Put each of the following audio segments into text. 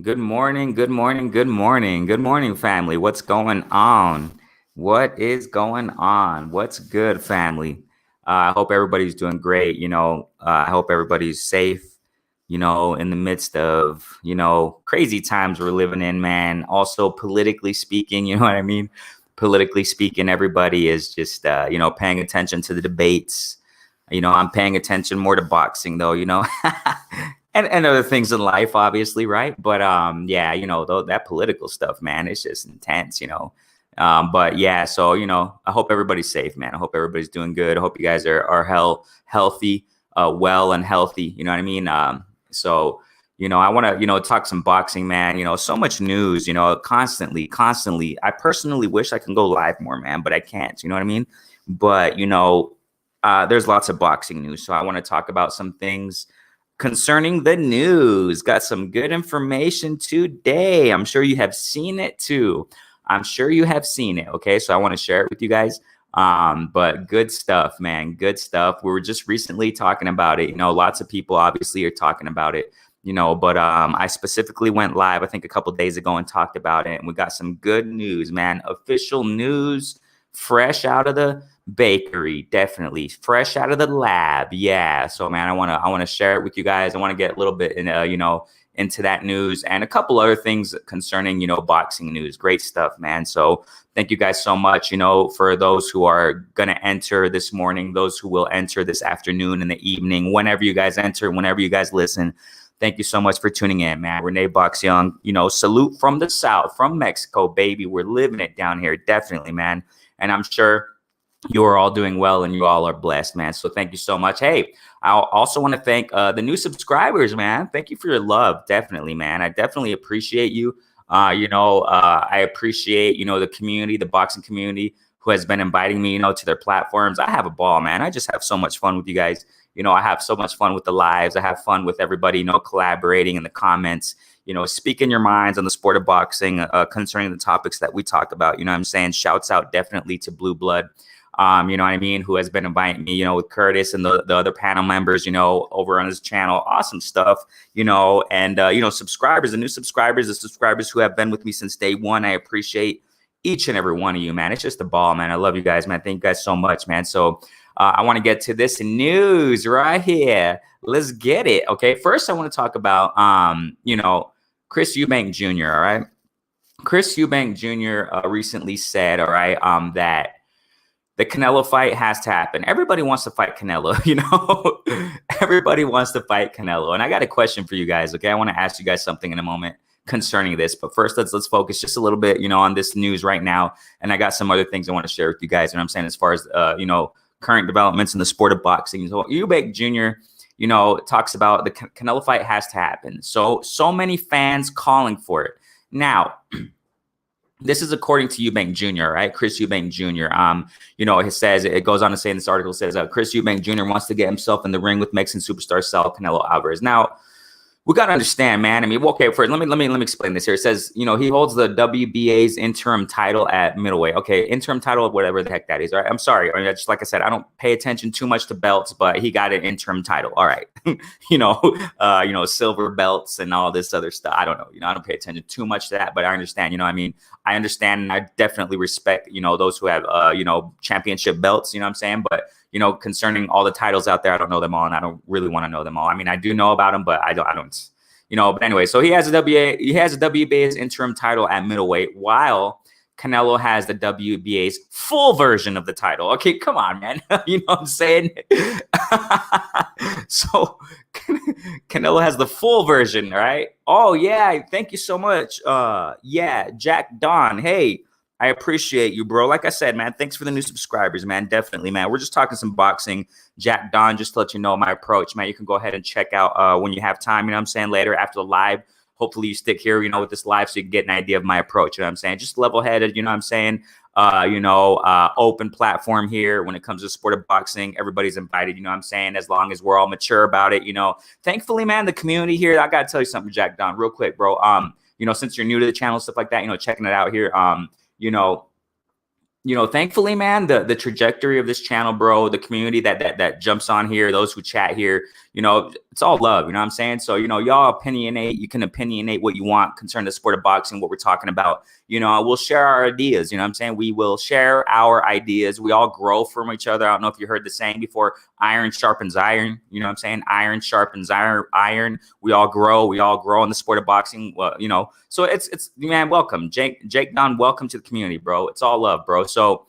Good morning, good morning, good morning, good morning, family. What's going on? What is going on? What's good, family? I hope everybody's doing great. I hope everybody's safe, in the midst of, crazy times we're living in, man. Also, politically speaking, you know what I mean? Politically speaking, everybody is just, paying attention to the debates. I'm paying attention more to boxing, though, and other things in life, obviously, right? But yeah, that political stuff, man, it's just intense, But yeah, so I hope everybody's safe, man. I hope everybody's doing good. I hope you guys are healthy, well and healthy. You know what I mean? So I want to talk some boxing, man. So much news, constantly. I personally wish I can go live more, man, but I can't. You know what I mean? But there's lots of boxing news, so I want to talk about some things concerning the news. Got some good information today. I'm sure you have seen it too. I'm sure you have seen it. Okay. So I want to share it with you guys. But good stuff, man. Good stuff. We were just recently talking about it. Lots of people obviously are talking about it, but I specifically went live, I think a couple days ago and talked about it. And we got some good news, man. Official news, fresh out of the bakery, definitely fresh out of the lab. Yeah. So man, I want to share it with you guys. I want to get a little bit in into that news and a couple other things concerning boxing news. Great stuff, man. So thank you guys so much, for those who are going to enter this morning, those who will enter this afternoon and the evening, whenever you guys enter, whenever you guys listen. Thank you so much for tuning in, man. Renee Box Young, salute from the South, from Mexico, baby. We're living it down here. Definitely, man. And I'm sure you are all doing well and you all are blessed, man. So thank you so much. Hey, I also want to thank the new subscribers, man. Thank you for your love. Definitely, man. I definitely appreciate you. I appreciate, the community, the boxing community who has been inviting me, to their platforms. I have a ball, man. I just have so much fun with you guys. I have so much fun with the lives. I have fun with everybody, collaborating in the comments, speaking your minds on the sport of boxing concerning the topics that we talk about. You know what I'm saying? Shouts out definitely to Blue Blood. You know what I mean, who has been inviting me, with Curtis and the other panel members, over on his channel. Awesome stuff, and, subscribers, the new subscribers, the subscribers who have been with me since day one. I appreciate each and every one of you, man. It's just a ball, man. I love you guys, man. Thank you guys so much, man. So I want to get to this news right here. Let's get it. Okay. First, I want to talk about, Chris Eubank Jr., all right? Chris Eubank Jr. Recently said, all right, that the Canelo fight has to happen. Everybody wants to fight Canelo, Everybody wants to fight Canelo. And I got a question for you guys, okay? I want to ask you guys something in a moment concerning this. But first, let's focus just a little bit, on this news right now. And I got some other things I want to share with you guys. You know what I'm saying? As far as, current developments in the sport of boxing. So Eubank Jr., talks about the Canelo fight has to happen. So many fans calling for it. Now, this is according to Eubank Jr., right? Chris Eubank Jr. It says, it goes on to say in this article, says Chris Eubank Jr. wants to get himself in the ring with Mexican superstar Saul Canelo Alvarez. Now, we got to understand, man. I mean, okay, first, let me explain this here. It says, he holds the WBA's interim title at middleweight. Okay, interim title, whatever the heck that is. All right, I'm sorry. I mean, just like I said, I don't pay attention too much to belts, but he got an interim title. All right, silver belts and all this other stuff. I don't know. I don't pay attention too much to that, but I understand. I mean, I understand, and I definitely respect, those who have, championship belts. You know what I'm saying? But concerning all the titles out there, I don't know them all, and I don't really want to know them all. I mean, I do know about them, but I don't. But anyway, so he has a WBA's interim title at middleweight, while Canelo has the WBA's full version of the title. Okay, come on, man. You know what I'm saying? So Canelo has the full version, right? Oh yeah, thank you so much. Yeah, Jack Don. Hey, I appreciate you, bro. Like I said, man, thanks for the new subscribers, man. Definitely, man. We're just talking some boxing. Jack Don, just to let you know my approach, man. You can go ahead and check out when you have time, you know what I'm saying, later after the live. Hopefully you stick here, with this live so you can get an idea of my approach, you know what I'm saying? Just level-headed, you know what I'm saying? Open platform here when it comes to sport of boxing. Everybody's invited, you know what I'm saying? As long as we're all mature about it, Thankfully, man, the community here, I got to tell you something, Jack Don, real quick, bro. Since you're new to the channel, stuff like that, checking it out here, you know, thankfully, man, the trajectory of this channel, bro, the community that jumps on here, those who chat here, it's all love. You know what I'm saying? So, y'all opinionate. You can opinionate what you want concerning the sport of boxing, what we're talking about. We'll share our ideas. You know what I'm saying? We will share our ideas. We all grow from each other. I don't know if you heard the saying before, iron sharpens iron. You know what I'm saying? Iron sharpens iron. We all grow. We all grow in the sport of boxing. Well, so it's man, welcome. Jake Don, welcome to the community, bro. It's all love, bro. So,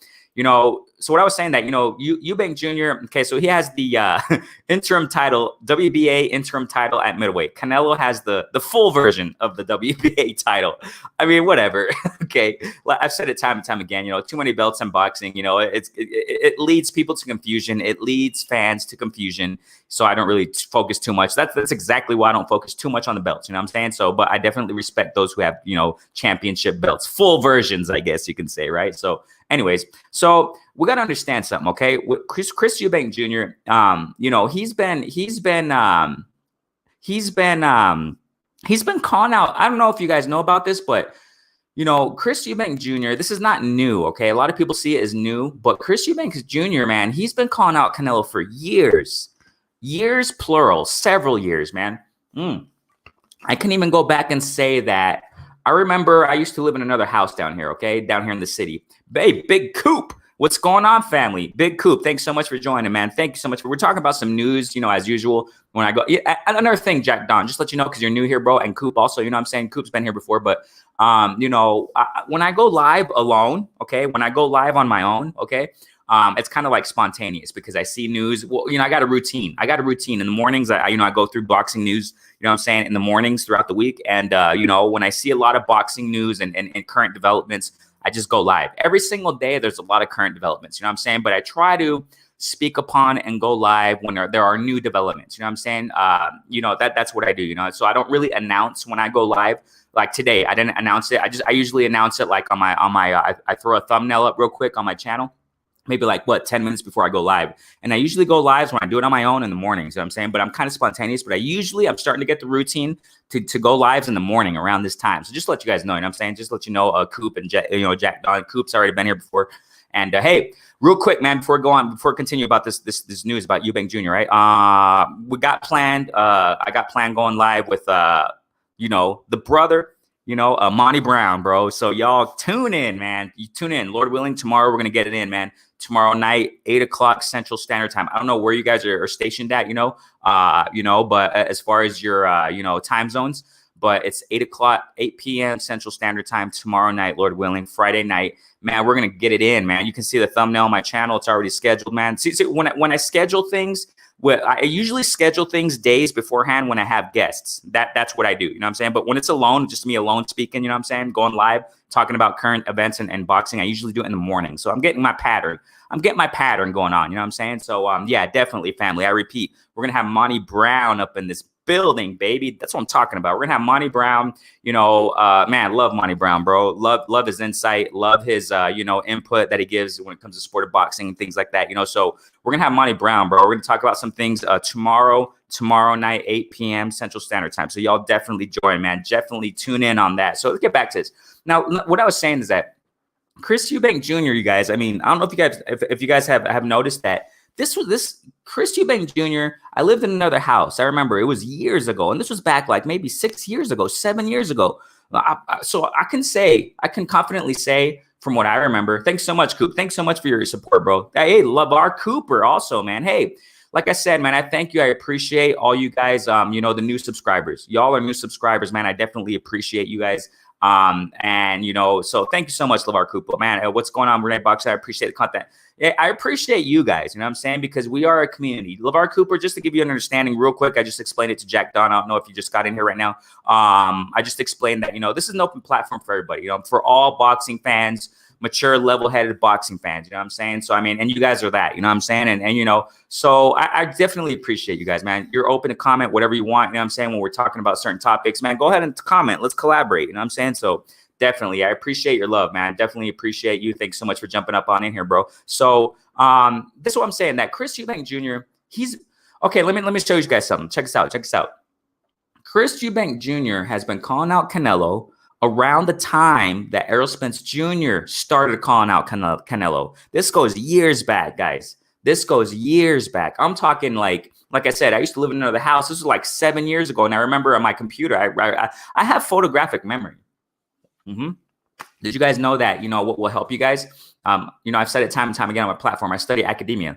so what I was saying that, Eubank Jr., okay, so he has the interim title, WBA interim title at middleweight. Canelo has the full version of the WBA title. I mean, whatever. Okay. I've said it time and time again, too many belts in boxing, it leads people to confusion. It leads fans to confusion. So I don't really focus too much. That's exactly why I don't focus too much on the belts. You know what I'm saying? So, but I definitely respect those who have, championship belts, full versions, I guess you can say, right? So anyways, so we got to understand something, okay? With Chris Eubank Jr., he's been calling out. I don't know if you guys know about this, but Chris Eubank Jr., this is not new, okay? A lot of people see it as new, but Chris Eubank Jr., man, he's been calling out Canelo for years, plural, several years, man. I can even go back and say that I remember I used to live in another house down here, okay? Down here in the city. Hey, Big Coop. What's going on, family? Big Coop, thanks so much for joining, man. Thank you so much. We're talking about some news, as usual. When I go, another thing, Jack Don, just let you know, because you're new here, bro. And Coop also, I'm saying Coop's been here before, but, when I go live alone, okay, when I go live on my own, okay, it's kind of like spontaneous because I see news. Well, I got a routine. In the mornings. I go through boxing news, what I'm saying, in the mornings throughout the week. And, when I see a lot of boxing news and current developments, I just go live. Every single day, there's a lot of current developments, what I'm saying? But I try to speak upon and go live when there are new developments, what I'm saying? That's what I do, So I don't really announce when I go live. Like today, I didn't announce it. I usually announce it like on my I throw a thumbnail up real quick on my channel. Maybe 10 minutes before I go live. And I usually go live when I do it on my own in the mornings, you know what I'm saying? But I'm kind of spontaneous, but I'm starting to get the routine to go lives in the morning around this time. So just to let you guys know, what I'm saying? Just let you know, Coop and Jack Don. Coop's already been here before. And hey, real quick, man, before I continue about this news about Eubank Jr., right? We got planned, I got planned going live with, the brother, Monty Brown, bro. So y'all tune in, man. You tune in. Lord willing, tomorrow we're going to get it in, man. Tomorrow night, 8 o'clock Central Standard Time. I don't know where you guys are stationed at, but as far as your, time zones, but it's 8 p.m. Central Standard Time tomorrow night, Lord willing, Friday night. Man, we're going to get it in, man. You can see the thumbnail on my channel. It's already scheduled, man. See when I schedule things, I usually schedule things days beforehand when I have guests. That's what I do. You know what I'm saying? But when it's alone, just me alone speaking, you know what I'm saying? Going live, talking about current events and boxing, I usually do it in the morning. So I'm getting my pattern. Going on. You know what I'm saying? So, yeah, definitely, family. I repeat, we're going to have Monty Brown up in this building, baby. That's what I'm talking about. We're going to have Monty Brown, man, love Monty Brown, bro. Love his insight. Love his, input that he gives when it comes to sport of boxing and things like that, So we're going to have Monty Brown, bro. We're going to talk about some things tomorrow night, 8 p.m. Central Standard Time. So y'all definitely join, man. Definitely tune in on that. So let's get back to this. Now, what I was saying is that Chris Eubank Jr., you guys, I mean, I don't know if you guys have noticed that this Chris Eubank Jr., I lived in another house. I remember it was years ago. And this was back like maybe 6 years ago, 7 years ago. So I can confidently say from what I remember, thanks so much, Coop. Thanks so much for your support, bro. Hey, LeVar Cooper also, man. Hey, like I said, man, I thank you. I appreciate all you guys, the new subscribers. Y'all are new subscribers, man. I definitely appreciate you guys. So thank you so much, LeVar Cooper, man. What's going on, Renee Boxer? I appreciate the content. I appreciate you guys, you know what I'm saying? Because we are a community. LeVar Cooper, just to give you an understanding real quick, I just explained it to Jack Don. I don't know if you just got in here right now. I just explained that, this is an open platform for everybody, for all boxing fans, mature, level-headed boxing fans, you know what I'm saying? So, I mean, and you guys are that, you know what I'm saying? And so I definitely appreciate you guys, man. You're open to comment whatever you want, you know what I'm saying? When we're talking about certain topics, man, go ahead and comment. Let's collaborate, you know what I'm saying? So definitely, I appreciate your love, man. Definitely appreciate you. Thanks so much for jumping up on in here, bro. So this is what I'm saying, that Chris Eubank Jr., he's okay. Let me show you guys something. Check this out. Chris Eubank Jr. has been calling out Canelo around the time that Errol Spence Jr. started calling out Canelo. This goes years back, guys. This goes years back. I'm talking like I said, I used to live in another house. This was like 7 years ago, and I remember on my computer, I have photographic memory. Mm-hmm. Did you guys know that? You know what will help you guys? You know, I've said it time and time again on my platform. I study academia.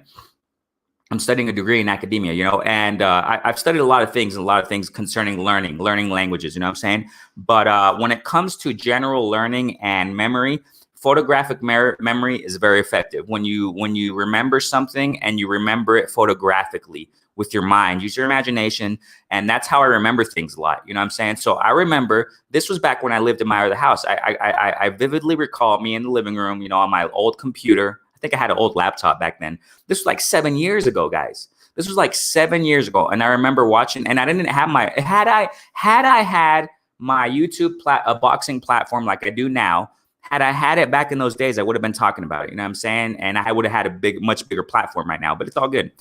I'm studying a degree in academia, you know, and I've studied a lot of things concerning learning languages, you know what I'm saying? But when it comes to general learning and memory, photographic memory is very effective. When you remember something and you remember it photographically with your mind, use your imagination. And that's how I remember things a lot. You know what I'm saying? So I remember this was back when I lived in my other house. I vividly recall me in the living room, you know, on my old computer. I think I had an old laptop back then. This was like 7 years ago, guys. This was like 7 years ago. And I remember watching, and I didn't have my, had I had my YouTube boxing platform like I do now, had I had it back in those days, I would have been talking about it. You know what I'm saying? And I would have had a much bigger platform right now, but it's all good.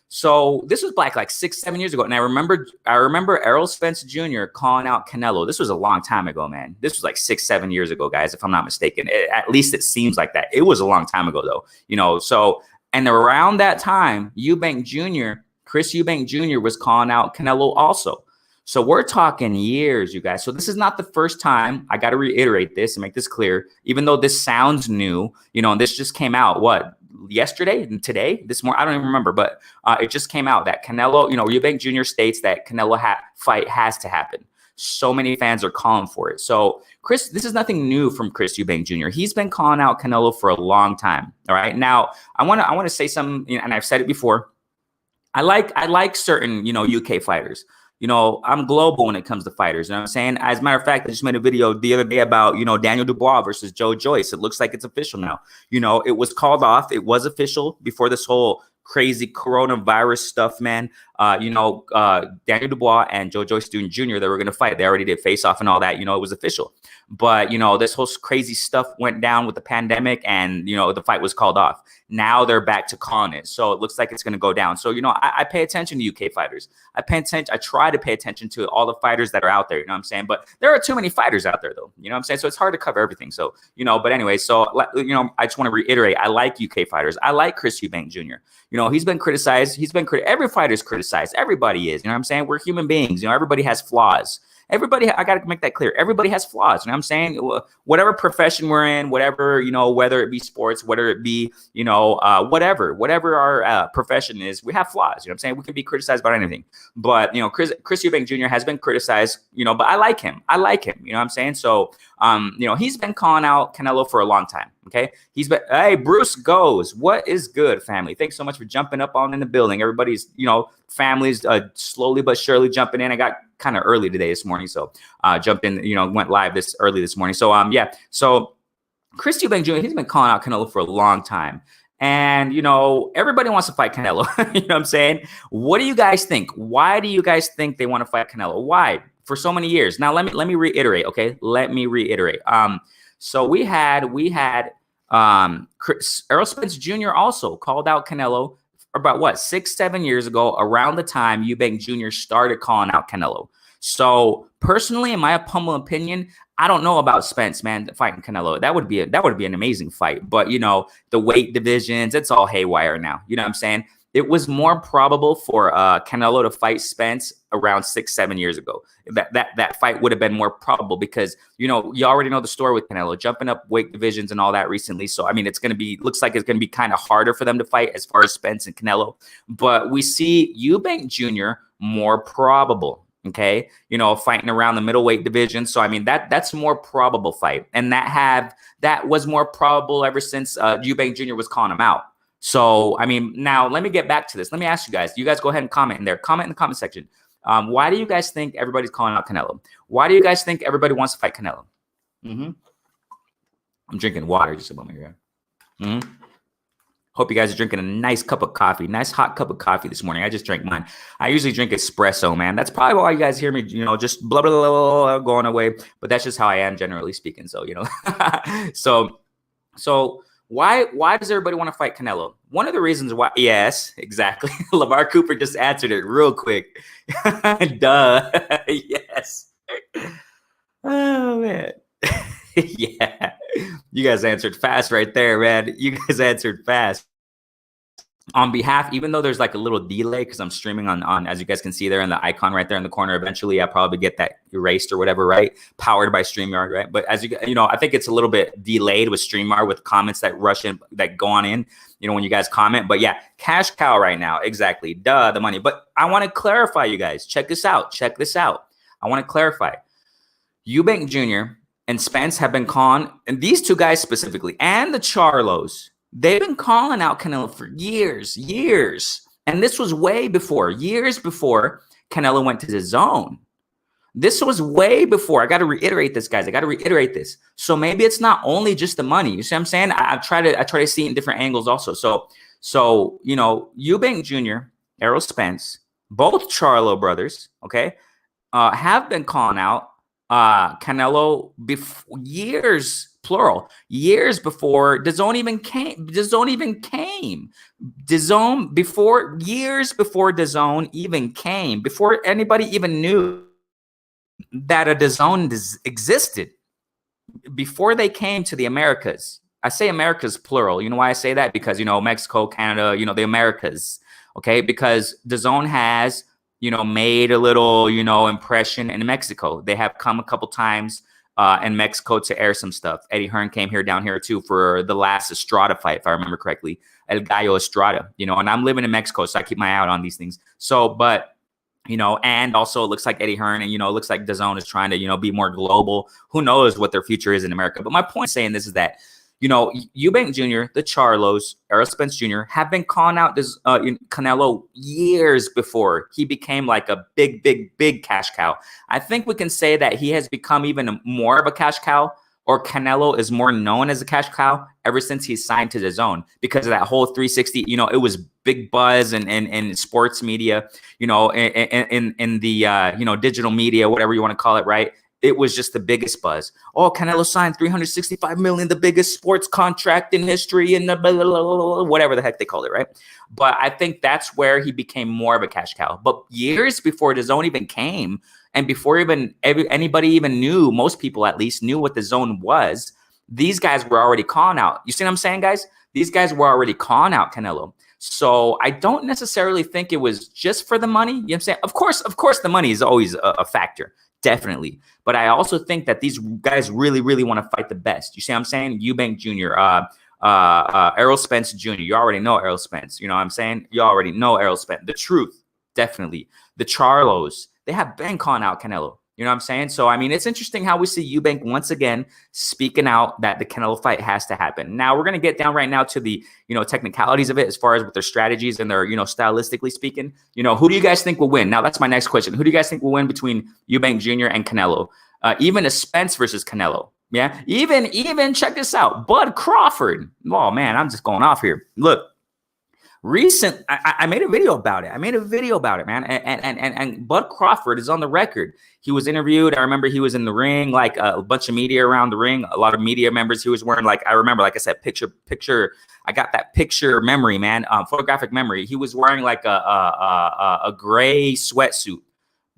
So this was back like 6, 7 years ago. And I remember Errol Spence Jr. calling out Canelo. This was a long time ago, man. This was like 6, 7 years ago, guys, if I'm not mistaken. At least it seems like that. It was a long time ago, though. You know, so, and around that time, Chris Eubank Jr. was calling out Canelo also. So we're talking years, you guys. So this is not the first time. I got to reiterate this and make this clear. Even though this sounds new, you know, and this just came out, yesterday and today, this morning, I don't even remember, but it just came out that Canelo, you know, Eubank Jr. states that Canelo fight has to happen. So many fans are calling for it. So this is nothing new from Chris Eubank Jr. He's been calling out Canelo for a long time. All right. Now I want to say something, you know, and I've said it before. I like certain, you know, UK fighters. You know, I'm global when it comes to fighters. You know what I'm saying? As a matter of fact, I just made a video the other day about, you know, Daniel Dubois versus Joe Joyce. It looks like it's official now. You know, it was called off. It was official before this whole crazy coronavirus stuff, man. Daniel Dubois and Joe Joyce Jr., they were going to fight. They already did face off and all that. You know, it was official. But, you know, this whole crazy stuff went down with the pandemic and, you know, the fight was called off. Now they're back to calling it. So it looks like it's going to go down. So, you know, I pay attention to UK fighters. I try to pay attention to all the fighters that are out there. You know what I'm saying? But there are too many fighters out there, though. You know what I'm saying? So it's hard to cover everything. So, you know, but anyway, so, you know, I just want to reiterate, I like UK fighters. I like Chris Eubank Jr. You know, he's been criticized. Every fighter's criticized. Everybody is. You know what I'm saying? We're human beings. You know, everybody has flaws. Everybody, I got to make that clear. Everybody has flaws. You know what I'm saying? Whatever profession we're in, whatever, you know, whether it be sports, whether it be, you know, whatever our profession is, we have flaws. You know what I'm saying? We can be criticized about anything. But, you know, Chris Eubank Jr. has been criticized, you know, but I like him. You know what I'm saying? So, you know, he's been calling out Canelo for a long time. Okay. Hey, Bruce Goes. What is good, family? Thanks so much for jumping up on in the building. Everybody's, you know, families slowly but surely jumping in. I got kind of early this morning. So jumped in, you know, went live this early this morning. So, yeah. So Chris Eubank Jr., he's been calling out Canelo for a long time. And, you know, everybody wants to fight Canelo. You know what I'm saying? What do you guys think? Why do you guys think they want to fight Canelo? Why? For so many years. Now, let me reiterate. Okay. Let me reiterate. So we had Errol Spence Jr. also called out Canelo about 6, 7 years ago, around the time Eubank Jr. started calling out Canelo. So personally, in my humble opinion, I don't know about Spence, man, fighting Canelo. That would be an amazing fight. But, you know, the weight divisions, it's all haywire now. You know what I'm saying? It was more probable for Canelo to fight Spence around 6, 7 years ago. That fight would have been more probable because, you know, you already know the story with Canelo jumping up weight divisions and all that recently. So, I mean, looks like it's going to be kind of harder for them to fight as far as Spence and Canelo. But we see Eubank Jr. more probable. Okay, you know, fighting around the middleweight division. So I mean that's a more probable fight, and that was more probable ever since Eubank Jr. was calling him out. So I mean, now let me get back to this. Let me ask you guys. You guys go ahead and comment in there. Comment in the comment section. Why do you guys think everybody's calling out Canelo? Why do you guys think everybody wants to fight Canelo? I'm drinking water just a moment here. Hope you guys are drinking a nice cup of coffee, nice hot cup of coffee this morning. I just drank mine. I usually drink espresso, man. That's probably why you guys hear me, you know, just blah, blah, blah, blah, going away. But that's just how I am generally speaking. So, you know, so why does everybody want to fight Canelo? One of the reasons why, yes, exactly. LeVar Cooper just answered it real quick. Duh. Yes. Oh man. Yeah. You guys answered fast right there, man. You guys answered fast. On behalf, even though there's like a little delay because I'm streaming on as you guys can see there in the icon right there in the corner. Eventually, I'll probably get that erased or whatever, right? Powered by StreamYard, right? But as you know, I think it's a little bit delayed with StreamYard with comments that rush in, that go on in, you know, when you guys comment. But yeah, cash cow right now, exactly. Duh, the money. But I want to clarify, you guys. Check this out. Check this out. I want to clarify. Eubank Jr. and Spence have been calling, and these two guys specifically, and the Charlos, they've been calling out Canelo for years. And this was way before, years before Canelo went to the zone. This was way before. I got to reiterate this, guys. I got to reiterate this. So maybe it's not only just the money. You see what I'm saying? I try to see it in different angles also. So you know, Eubank Jr., Errol Spence, both Charlo brothers, okay, have been calling out Canelo years, plural, years before DAZN even came. Years before DAZN even came, before anybody even knew that a DAZN existed, before they came to the Americas. I say Americas plural. You know why I say that? Because, you know, Mexico, Canada, you know, the Americas, okay? Because DAZN has, you know, made a little, you know, impression in Mexico. They have come a couple times in Mexico to air some stuff. Eddie Hearn came down here too for the last Estrada fight, if I remember correctly, El Gallo Estrada, you know, and I'm living in Mexico, so I keep my eye out on these things. So, but, you know, and also it looks like Eddie Hearn and, you know, it looks like DAZN is trying to, you know, be more global. Who knows what their future is in America? But my point saying this is that, you know, Eubank Jr., the Charlos, Errol Spence Jr. have been calling out this Canelo years before he became like a big cash cow. I think we can say that he has become even more of a cash cow, or Canelo is more known as a cash cow ever since he signed to DAZN, because of that whole 360. You know, it was big buzz and sports media, you know, in the you know, digital media, whatever you want to call it, right? It was just the biggest buzz. Oh, Canelo signed $365 million, the biggest sports contract in history, and whatever the heck they called it, right? But I think that's where he became more of a cash cow. But years before DAZN even came, and before even anybody even knew, most people at least knew what the zone was, these guys were already calling out. You see what I'm saying, guys? These guys were already calling out Canelo. So I don't necessarily think it was just for the money. You know what I'm saying? Of course, the money is always a factor. Definitely. But I also think that these guys really want to fight the best. You see what I'm saying? Eubank Jr., Errol Spence Jr. You already know Errol Spence. You know what I'm saying? You already know Errol Spence. The Truth, definitely. The Charlos, they have been calling out Canelo. You know what I'm saying? So, I mean, it's interesting how we see Eubank once again speaking out that the Canelo fight has to happen. Now, we're going to get down right now to the, you know, technicalities of it as far as with their strategies and their, you know, stylistically speaking. You know, who do you guys think will win? Now, that's my next question. Who do you guys think will win between Eubank Jr. and Canelo? Even a Spence versus Canelo. Yeah. Even check this out. Bud Crawford. Oh, man, I'm just going off here. Look. I made a video about it. Man. And Bud Crawford is on the record. He was interviewed. I remember he was in the ring, like a bunch of media around the ring, a lot of media members. He was wearing, like, I remember, like I said, picture. I got that picture memory, man, photographic memory. He was wearing like a gray sweatsuit,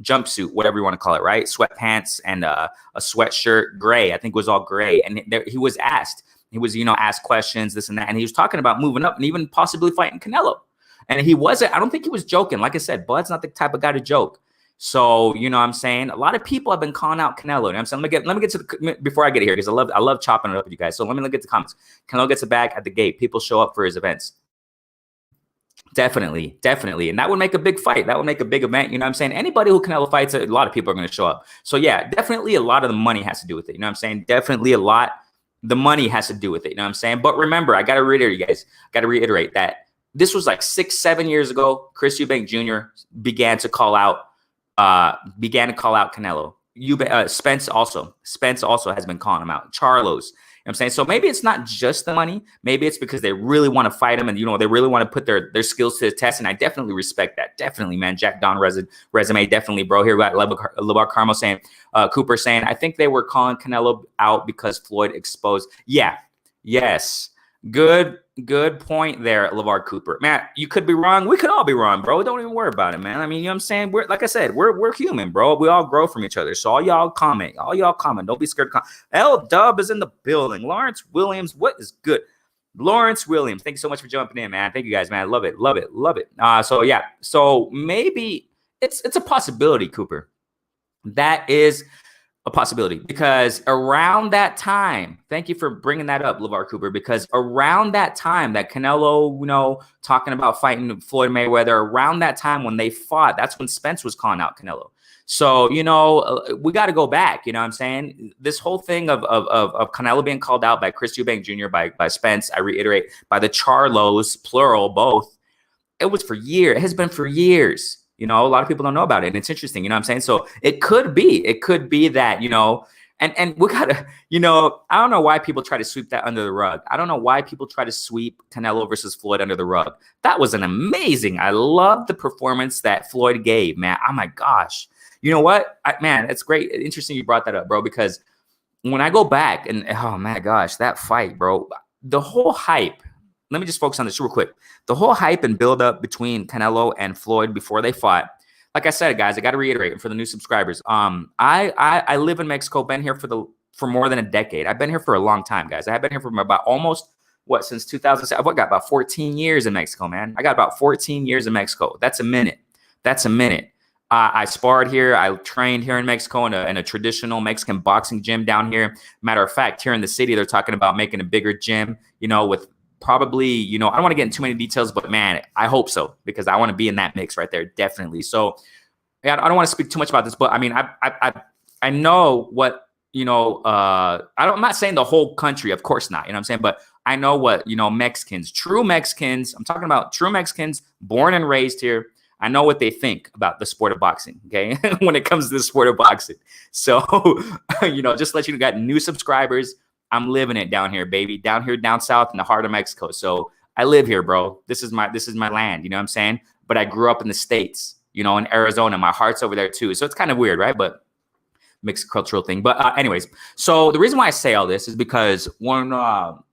jumpsuit, whatever you want to call it, right? Sweatpants and a sweatshirt, gray. I think it was all gray. And he was asked. He was, you know, asked questions, this and that. And he was talking about moving up and even possibly fighting Canelo. And he wasn't, I don't think he was joking. Like I said, Bud's not the type of guy to joke. So, you know what I'm saying? A lot of people have been calling out Canelo. You know what I'm saying? Let me get to the, before I get here, because I love chopping it up with you guys. So let me get to the comments. Canelo gets it back at the gate. People show up for his events. Definitely. And that would make a big fight. That would make a big event. You know what I'm saying? Anybody who Canelo fights, a lot of people are going to show up. So yeah, definitely a lot of the money has to do with it. You know what I'm saying? Definitely a lot. The money has to do with it. You know what I'm saying? But remember, I got to reiterate, you guys, that this was like 6-7 years ago. Chris Eubank Jr. began to call out Canelo. Spence also has been calling him out. Charlos. You know what I'm saying? So maybe it's not just the money. Maybe it's because they really want to fight him and, you know, they really want to put their skills to the test. And I definitely respect that. Definitely, man. Jack Don resume. Definitely, bro. Here we got Labar Carmel saying, Cooper saying, I think they were calling Canelo out because Floyd exposed. Yeah. Yes. Good Good point there, LeVar Cooper. Man, you could be wrong. We could all be wrong, bro. Don't even worry about it, man. I mean, you know what I'm saying? We're like I said, we're human, bro. We all grow from each other. So all y'all comment. All y'all comment. Don't be scared to comment. L Dub is in the building. Lawrence Williams, what is good? Lawrence Williams, thank you so much for jumping in, man. Thank you guys, man. I love it. Love it. Love it. So yeah. So maybe it's a possibility, Cooper. That is a possibility, because around that time, thank you for bringing that up, LeVar Cooper, because around that time that Canelo, talking about fighting Floyd Mayweather, around that time when they fought, that's when Spence was calling out Canelo. So, we got to go back, you know what I'm saying? This whole thing of Canelo being called out by Chris Eubank Jr., by Spence, I reiterate, by the Charlos, plural, both, it was for years. It has been for years. A lot of people don't know about it. And it's interesting, you know what I'm saying? So it could be that, and we gotta, I don't know why people try to sweep that under the rug. I don't know why people try to sweep Canelo versus Floyd under the rug. That was I love the performance that Floyd gave, man. Oh my gosh. You know what? Man, it's great. Interesting you brought that up, bro, because when I go back and, oh my gosh, that fight, bro, the whole hype, let me just focus on this real quick. The whole hype and buildup between Canelo and Floyd before they fought. Like I said, guys, I got to reiterate for the new subscribers. I live in Mexico. Been here for more than a decade. I've been here for a long time, guys. I've been here for about almost since 2007. I've got about 14 years in Mexico, man. I got about 14 years in Mexico. That's a minute. I sparred here. I trained here in Mexico in a traditional Mexican boxing gym down here. Matter of fact, here in the city, they're talking about making a bigger gym, with probably, I don't want to get into too many details, but man, I hope so, because I want to be in that mix right there. Definitely. So yeah, I don't want to speak too much about this, but I mean, I know what, I'm not saying the whole country, of course not, you know what I'm saying? But I know what, Mexicans, true Mexicans, I'm talking about true Mexicans born and raised here. I know what they think about the sport of boxing, okay, when it comes to the sport of boxing. So, just let you got new subscribers. I'm living it down here, baby. Down here, down south in the heart of Mexico. So I live here, bro. This is my land, you know what I'm saying? But I grew up in the States, in Arizona. My heart's over there too. So it's kind of weird, right? But mixed cultural thing. But anyways, so the reason why I say all this is because when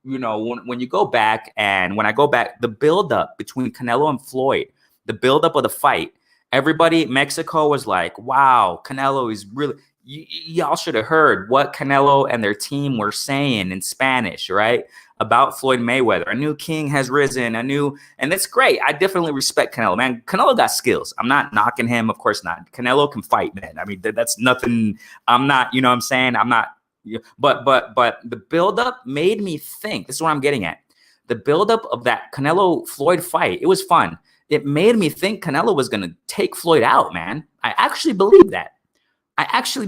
you go back, and when I go back, the buildup between Canelo and Floyd, the buildup of the fight, everybody, Mexico was like, wow, Canelo is really... Y'all should have heard what Canelo and their team were saying in Spanish, right? About Floyd Mayweather. A new king has risen, and that's great. I definitely respect Canelo, man. Canelo got skills. I'm not knocking him. Of course not. Canelo can fight, man. I mean, that's nothing. I'm not, you know what I'm saying? I'm not, but the buildup made me think, this is what I'm getting at. The buildup of that Canelo Floyd fight, it was fun. It made me think Canelo was going to take Floyd out, man. I actually believe that. I actually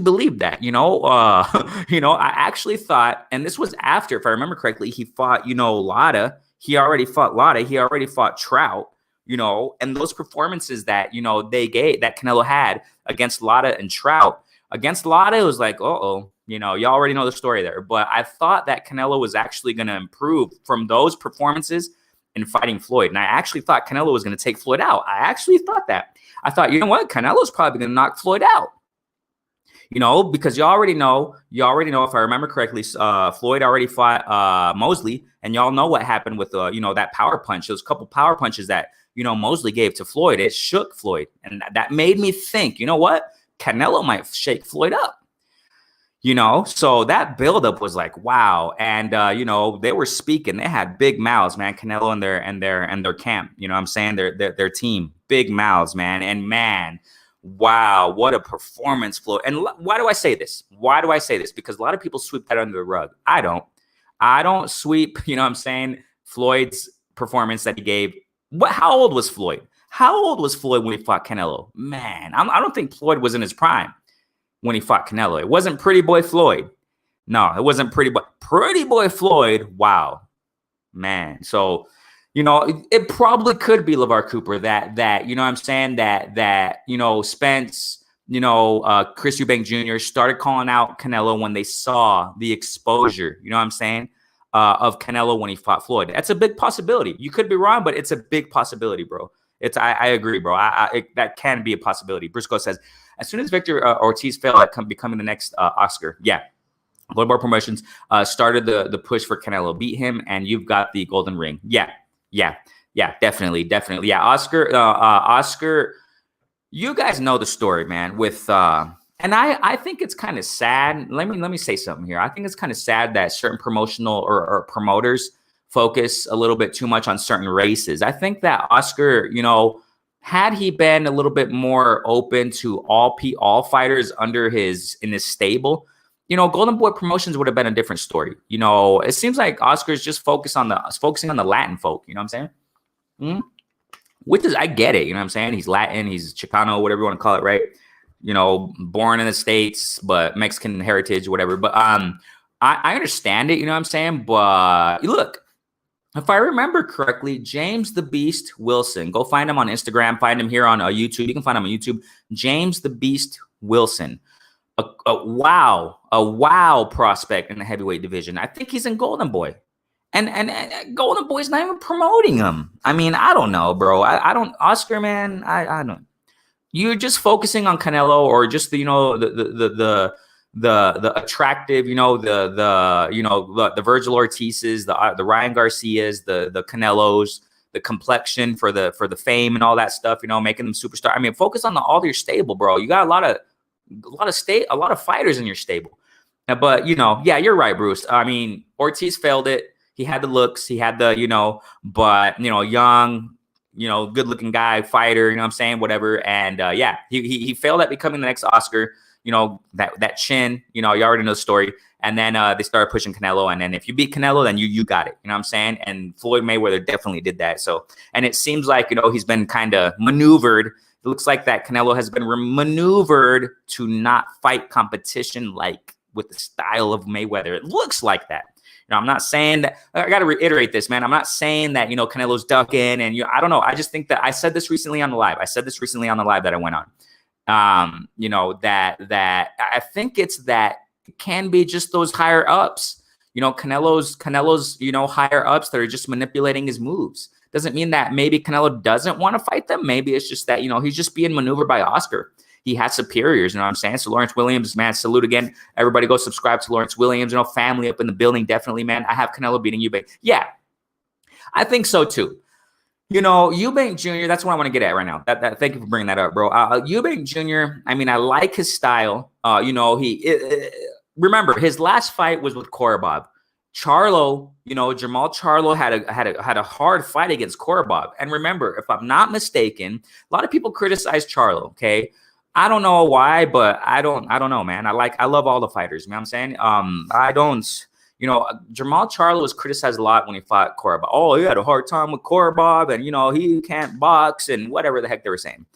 thought, and this was after, if I remember correctly, he fought, Lara. He already fought Lara. He already fought Trout, and those performances that, they gave, that Canelo had against Lara and Trout. Against Lara, it was like, you already know the story there. But I thought that Canelo was actually going to improve from those performances in fighting Floyd. And I actually thought Canelo was going to take Floyd out. I actually thought that. I thought, you know what? Canelo's probably going to knock Floyd out. Because you already know, if I remember correctly, Floyd already fought Mosley, and y'all know what happened with, that power punch. Those couple power punches that, Mosley gave to Floyd. It shook Floyd. And that made me think, you know what? Canelo might shake Floyd up. So that buildup was like, wow. And, they were speaking. They had big mouths, man. Canelo and their camp, you know what I'm saying? Their team, big mouths, man. And man, wow, what a performance, Floyd. And why do I say this? Because a lot of people sweep that under the rug. I don't sweep, you know what I'm saying, Floyd's performance that he gave. How old was Floyd? How old was Floyd when he fought Canelo? Man, I don't think Floyd was in his prime when he fought Canelo. It wasn't Pretty Boy Floyd. No, it wasn't Pretty Boy Floyd. Wow, man. So, it probably could be LeVar Cooper that, you know what I'm saying, that, Spence, Chris Eubank Jr. started calling out Canelo when they saw the exposure, you know what I'm saying, of Canelo when he fought Floyd. That's a big possibility. You could be wrong, but it's a big possibility, bro. I agree, bro. That can be a possibility. Briscoe says, as soon as Victor Ortiz failed at becoming the next Oscar. Yeah. Golden Boy Promotions started the push for Canelo. Beat him, and you've got the golden ring. Yeah, yeah, yeah, definitely, definitely. Yeah, Oscar. You guys know the story, man. With and I think it's kind of sad. Let me say something here. I think it's kind of sad that certain promotional or promoters focus a little bit too much on certain races. I think that Oscar, had he been a little bit more open to all fighters under in his stable, Golden Boy Promotions would have been a different story. It seems like Oscar's just focusing on the Latin folk. You know what I'm saying? Mm-hmm. Which is, I get it. You know what I'm saying? He's Latin, he's Chicano, whatever you want to call it, right? Born in the States, but Mexican heritage, whatever. But I understand it. You know what I'm saying? But look, if I remember correctly, James the Beast Wilson, go find him on Instagram, find him here on YouTube. You can find him on YouTube. James the Beast Wilson. A wow prospect in the heavyweight division. I think he's in Golden Boy. And Golden Boy's not even promoting him. I mean, I don't know, bro. I don't, Oscar, man. I don't. You're just focusing on Canelo, or just the attractive, the Virgil Ortiz's, the Ryan Garcias, the Canelos, the complexion for the fame and all that stuff. Making them superstar. I mean, focus on all your stable, bro. You got a lot of fighters in your stable. But yeah, you're right, Bruce. I mean, Ortiz failed it. He had the looks, he had the, but, young, good looking guy, fighter, you know what I'm saying? Whatever. And yeah, he failed at becoming the next Oscar, that chin, you already know the story. And then they started pushing Canelo. And then if you beat Canelo, then you got it. You know what I'm saying? And Floyd Mayweather definitely did that. So, and it seems like, he's been kind of maneuvered. It looks like that Canelo has been maneuvered to not fight competition like with the style of Mayweather. It looks like that. I'm not saying that. I got to reiterate this, man. I'm not saying that, Canelo's ducking, and I don't know. I just think that I said this recently on the live. That I went on. That I think it's that it can be just those higher ups. Canelo's higher ups that are just manipulating his moves. Doesn't mean that maybe Canelo doesn't want to fight them. Maybe it's just that, he's just being maneuvered by Oscar. He has superiors, you know what I'm saying? So Lawrence Williams, man, salute again. Everybody go subscribe to Lawrence Williams. Family up in the building, definitely, man. I have Canelo beating Eubank. Yeah, I think so too. Eubank Jr., that's what I want to get at right now. Thank you for bringing that up, bro. Eubank Jr., I mean, I like his style. Remember, his last fight was with Korobov. Charlo, Jermall Charlo had a hard fight against Korobov. And remember, if I'm not mistaken, a lot of people criticize Charlo, okay? I don't know why, but I don't know, man. I love all the fighters. You know what I'm saying? Jermall Charlo was criticized a lot when he fought Korobov. Oh, he had a hard time with Korobov, and he can't box and whatever the heck they were saying.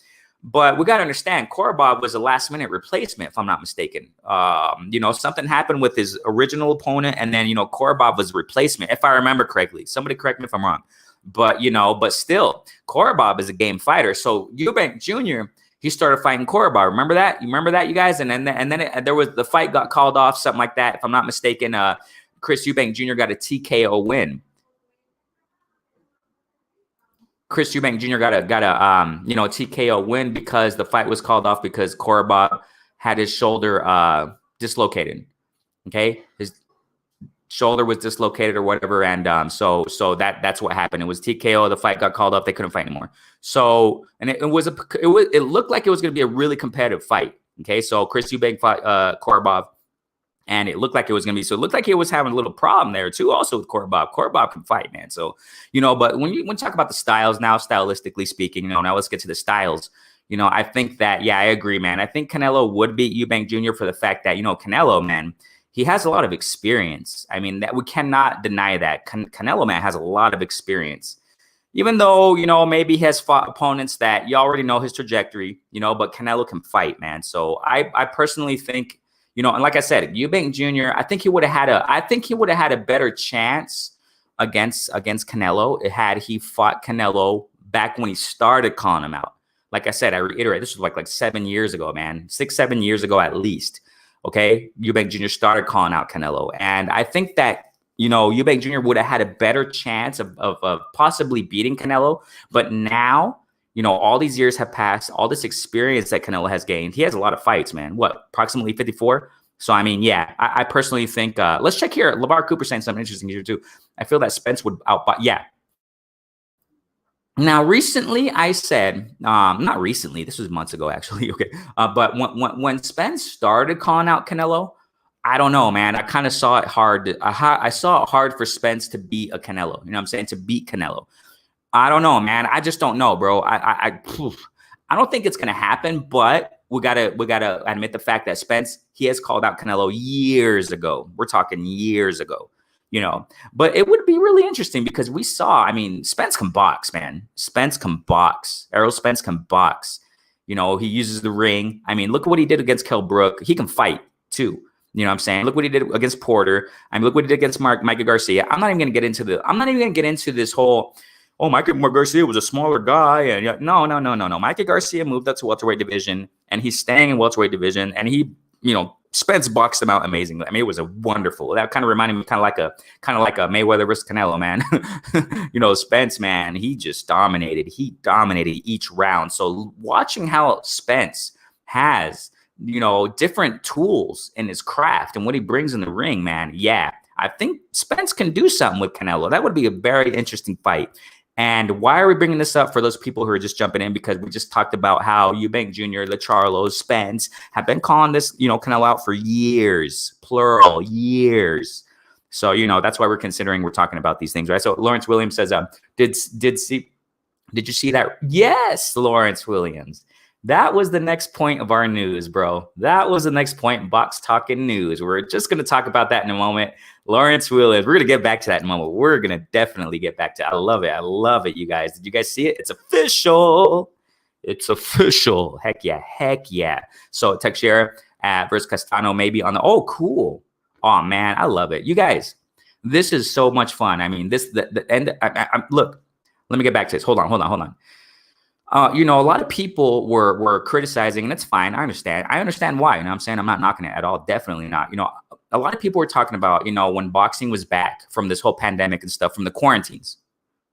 But we got to understand, Korobov was a last-minute replacement, if I'm not mistaken. Something happened with his original opponent, and then Korobov was a replacement, if I remember correctly. Somebody correct me if I'm wrong. But but still, Korobov is a game fighter. So Eubank Jr., he started fighting Korobov. Remember that? You remember that, you guys? And then there was the fight got called off, something like that. If I'm not mistaken, Chris Eubank Jr. got a TKO win. Chris Eubank Jr. got a TKO win because the fight was called off because Korobov had his shoulder dislocated. Okay, his shoulder was dislocated or whatever, and so that's what happened. It was TKO. The fight got called off. They couldn't fight anymore. So, and it looked like it was going to be a really competitive fight. Okay, so Chris Eubank fought Korobov, and it looked like it was going to be. So it looked like he was having a little problem there too, also with Korobov. Korobov can fight, man. So but when you talk about the styles now, stylistically speaking, now let's get to the styles. I think that I agree, man. I think Canelo would beat Eubank Jr. for the fact that Canelo, man, he has a lot of experience. I mean, that we cannot deny that. Canelo, man, has a lot of experience. Even though, maybe he has fought opponents that you already know his trajectory, but Canelo can fight, man. So I personally think, and like I said, Eubank Jr., I think he would have had a better chance against Canelo had he fought Canelo back when he started calling him out. Like I said, I reiterate, this was like 7 years ago, man. 6-7 years ago at least. Okay, Eubank Jr. started calling out Canelo. And I think that, Eubank Jr. would have had a better chance of possibly beating Canelo. But now, all these years have passed, all this experience that Canelo has gained. He has a lot of fights, man. What, approximately 54? So I mean, yeah, I personally think let's check here. LeVar Cooper saying something interesting here too. I feel that Spence would outbuy. Yeah. Now, recently, I said, not recently. This was months ago, actually. Okay, but when Spence started calling out Canelo, I don't know, man. I kind of saw it hard. I saw it hard for Spence to beat a Canelo. You know what I'm saying? To beat Canelo. I don't know, man. I just don't know, bro. I don't think it's gonna happen, but we gotta admit the fact that Spence, he has called out Canelo years ago. We're talking years ago, you know. But it would be really interesting because we saw, I mean, Spence can box, man. Spence can box. Errol Spence can box. You know, he uses the ring. I mean, look at what he did against Kell Brook. He can fight too. You know what I'm saying? Look what he did against Porter. I mean, look what he did against Micah Garcia. I'm not even gonna get into this whole, oh, Micah Garcia was a smaller guy. And no. Micah Garcia moved up to welterweight division, and he's staying in welterweight division. And he, you know, Spence boxed him out amazingly. I mean, it was a wonderful. That kind of reminded me, kind of like a Mayweather versus Canelo, man. You know, Spence, man, he just dominated. He dominated each round. So watching how Spence has, you know, different tools in his craft and what he brings in the ring, man. Yeah, I think Spence can do something with Canelo. That would be a very interesting fight. And why are we bringing this up for those people who are just jumping in? Because we just talked about how Eubank Jr., LaCharlo, Spence have been calling this, you know, Canelo out for years, plural, years. So, you know, that's why we're talking about these things, right? So Lawrence Williams says, did you see that? Yes, Lawrence Williams. That was the next point of our news, bro. That was the next point in Box Talking News. We're just going to talk about that in a moment. Lawrence Williams, we're going to get back to that in a moment. We're going to definitely get back to it. I love it. I love it, you guys. Did you guys see it? It's official. It's official. Heck yeah. Heck yeah. So Teixeira versus Castano maybe on the, oh, cool. Oh, man, I love it. You guys, this is so much fun. I mean, look, let me get back to this. Hold on. You know, a lot of people were criticizing, and it's fine. I understand why. You know what I'm saying? I'm not knocking it at all. Definitely not. You know, a lot of people were talking about, you know, when boxing was back from this whole pandemic and stuff, from the quarantines.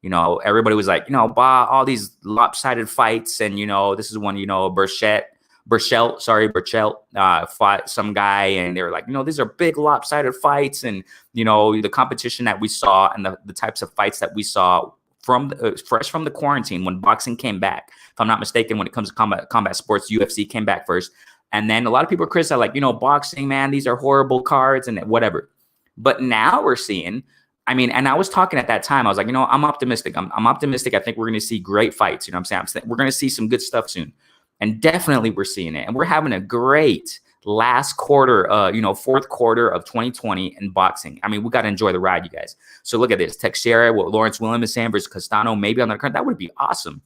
You know, everybody was like, you know, all these lopsided fights. And, you know, this is when, you know, Burchell fought some guy. And they were like, you know, these are big lopsided fights. And, you know, the competition that we saw and the types of fights that we saw from fresh from the quarantine when boxing came back. If I'm not mistaken, when it comes to combat sports, UFC came back first. And then a lot of people criticize, like, you know, boxing, man, these are horrible cards and whatever. But now we're seeing, I mean, and I was talking at that time, I was like, you know, I'm optimistic. I'm optimistic. I think we're going to see great fights. You know what I'm saying? We're going to see some good stuff soon. And definitely we're seeing it. And we're having a great last quarter, fourth quarter of 2020 in boxing. I mean, we got to enjoy the ride, you guys. So look at this. Teixeira, what Lawrence Williams is saying versus Castano, maybe on the card. That would be awesome.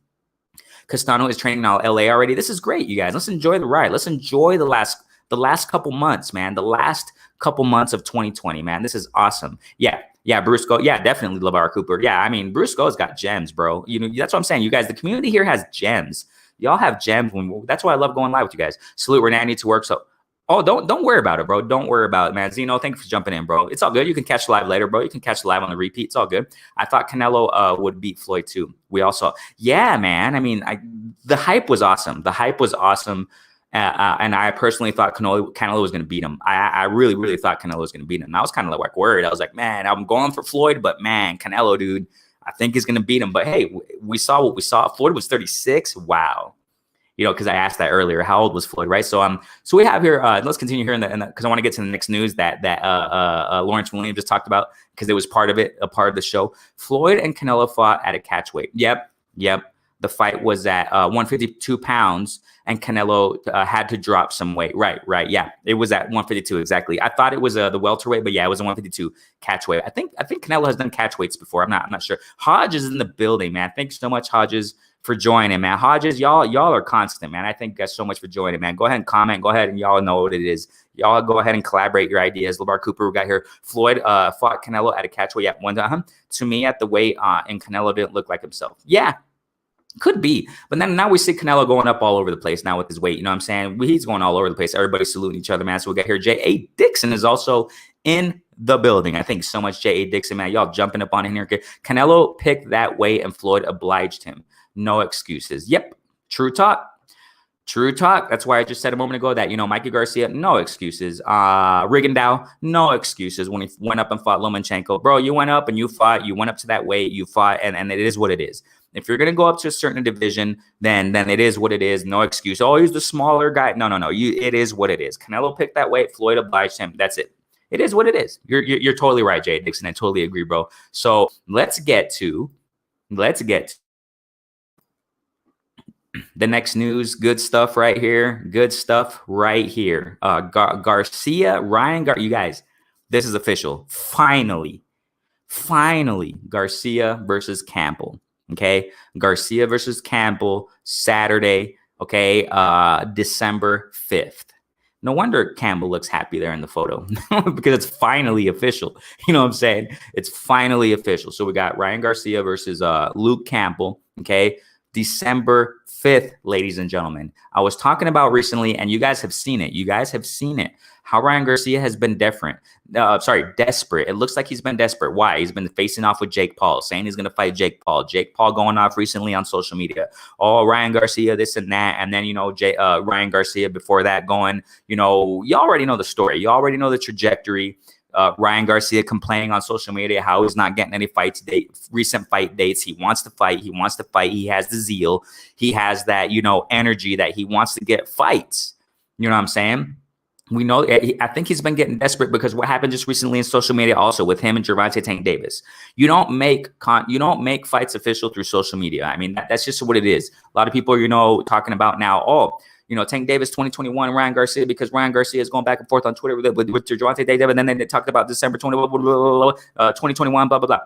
Castano is training now LA already. This is great, you guys. Let's enjoy the ride. Let's enjoy the last couple months, man. The last couple months of 2020, man. This is awesome. Yeah, Brusco. Yeah, definitely LeVar Cooper. Yeah, I mean, Brusco's got gems, bro. You know, that's what I'm saying. You guys, the community here has gems. Y'all have gems. That's why I love going live with you guys. Salute Renee to work. So, don't worry about it, bro. Don't worry about it, man. Zeno, thank you for jumping in, bro. It's all good. You can catch live later, bro. You can catch live on the repeat. It's all good. I thought Canelo would beat Floyd too. We also, yeah, man. I mean, the hype was awesome. And I personally thought Canelo was going to beat him. I really, really thought Canelo was going to beat him. I was kind of like worried. I was like, man, I'm going for Floyd, but man, Canelo, dude, I think he's going to beat him. But hey, we saw what we saw. Floyd was 36. Wow. You know, because I asked that earlier, how old was Floyd, right? So we have here. Let's continue here because I want to get to the next news that Lawrence Williams just talked about because it was part of the show. Floyd and Canelo fought at a catch weight. Yep. The fight was at 152 pounds, and Canelo had to drop some weight. Right. Yeah, it was at 152 exactly. I thought it was the welterweight, but yeah, it was a 152 catch weight. I think Canelo has done catch weights before. I'm not sure. Hodges is in the building, man. Thanks so much, Hodges, for joining, man. Hodges, y'all are constant, man. I thank you guys so much for joining, man. Go ahead and comment. Go ahead and y'all know what it is. Y'all go ahead and collaborate your ideas. LeVar Cooper, we got here. Floyd fought Canelo at a catch weight at one time. To me, at the weight, and Canelo didn't look like himself. Yeah. Could be. But then now we see Canelo going up all over the place now with his weight. You know what I'm saying? He's going all over the place. Everybody's saluting each other, man. So we got here. J.A. Dixon is also in the building. I think so much J.A. Dixon, man. Y'all jumping up on in here. Canelo picked that weight and Floyd obliged him. No excuses. Yep. True talk. True talk. That's why I just said a moment ago that, Mikey Garcia, no excuses. Rigondeaux, no excuses when he went up and fought Lomachenko. Bro, you went up and you fought. You went up to that weight. You fought, and it is what it is. If you're going to go up to a certain division, then it is what it is. No excuse. Oh, he's the smaller guy. No. It is what it is. Canelo picked that weight. Floyd obliged him. That's it. It is what it is. You're totally right, Jay Dixon. I totally agree, bro. So let's get to the next news. Good stuff right here. Garcia, you guys, this is official. Finally, Garcia versus Campbell. Okay, Garcia versus Campbell, Saturday. Okay, December 5th. No wonder Campbell looks happy there in the photo because it's finally official. You know what I'm saying? It's finally official. So we got Ryan Garcia versus Luke Campbell. Okay, December 5th, ladies and gentlemen. I was talking about recently, and you guys have seen it. How Ryan Garcia has been desperate. It looks like he's been desperate. Why? He's been facing off with Jake Paul, saying he's going to fight Jake Paul. Jake Paul going off recently on social media. Oh, Ryan Garcia, this and that. And then, Ryan Garcia before that going, you already know the story. You already know the trajectory. Ryan Garcia complaining on social media how he's not getting any recent fight dates. He wants to fight. He has the zeal. He has that, energy that he wants to get fights. You know what I'm saying? We know. I think he's been getting desperate because what happened just recently in social media, also with him and Gervonta Tank Davis. You don't make fights official through social media. I mean, that's just what it is. A lot of people, talking about now. Oh, Tank Davis 2021, Ryan Garcia, because Ryan Garcia is going back and forth on Twitter with Gervonta Davis, and then they talked about December 2021, blah blah blah.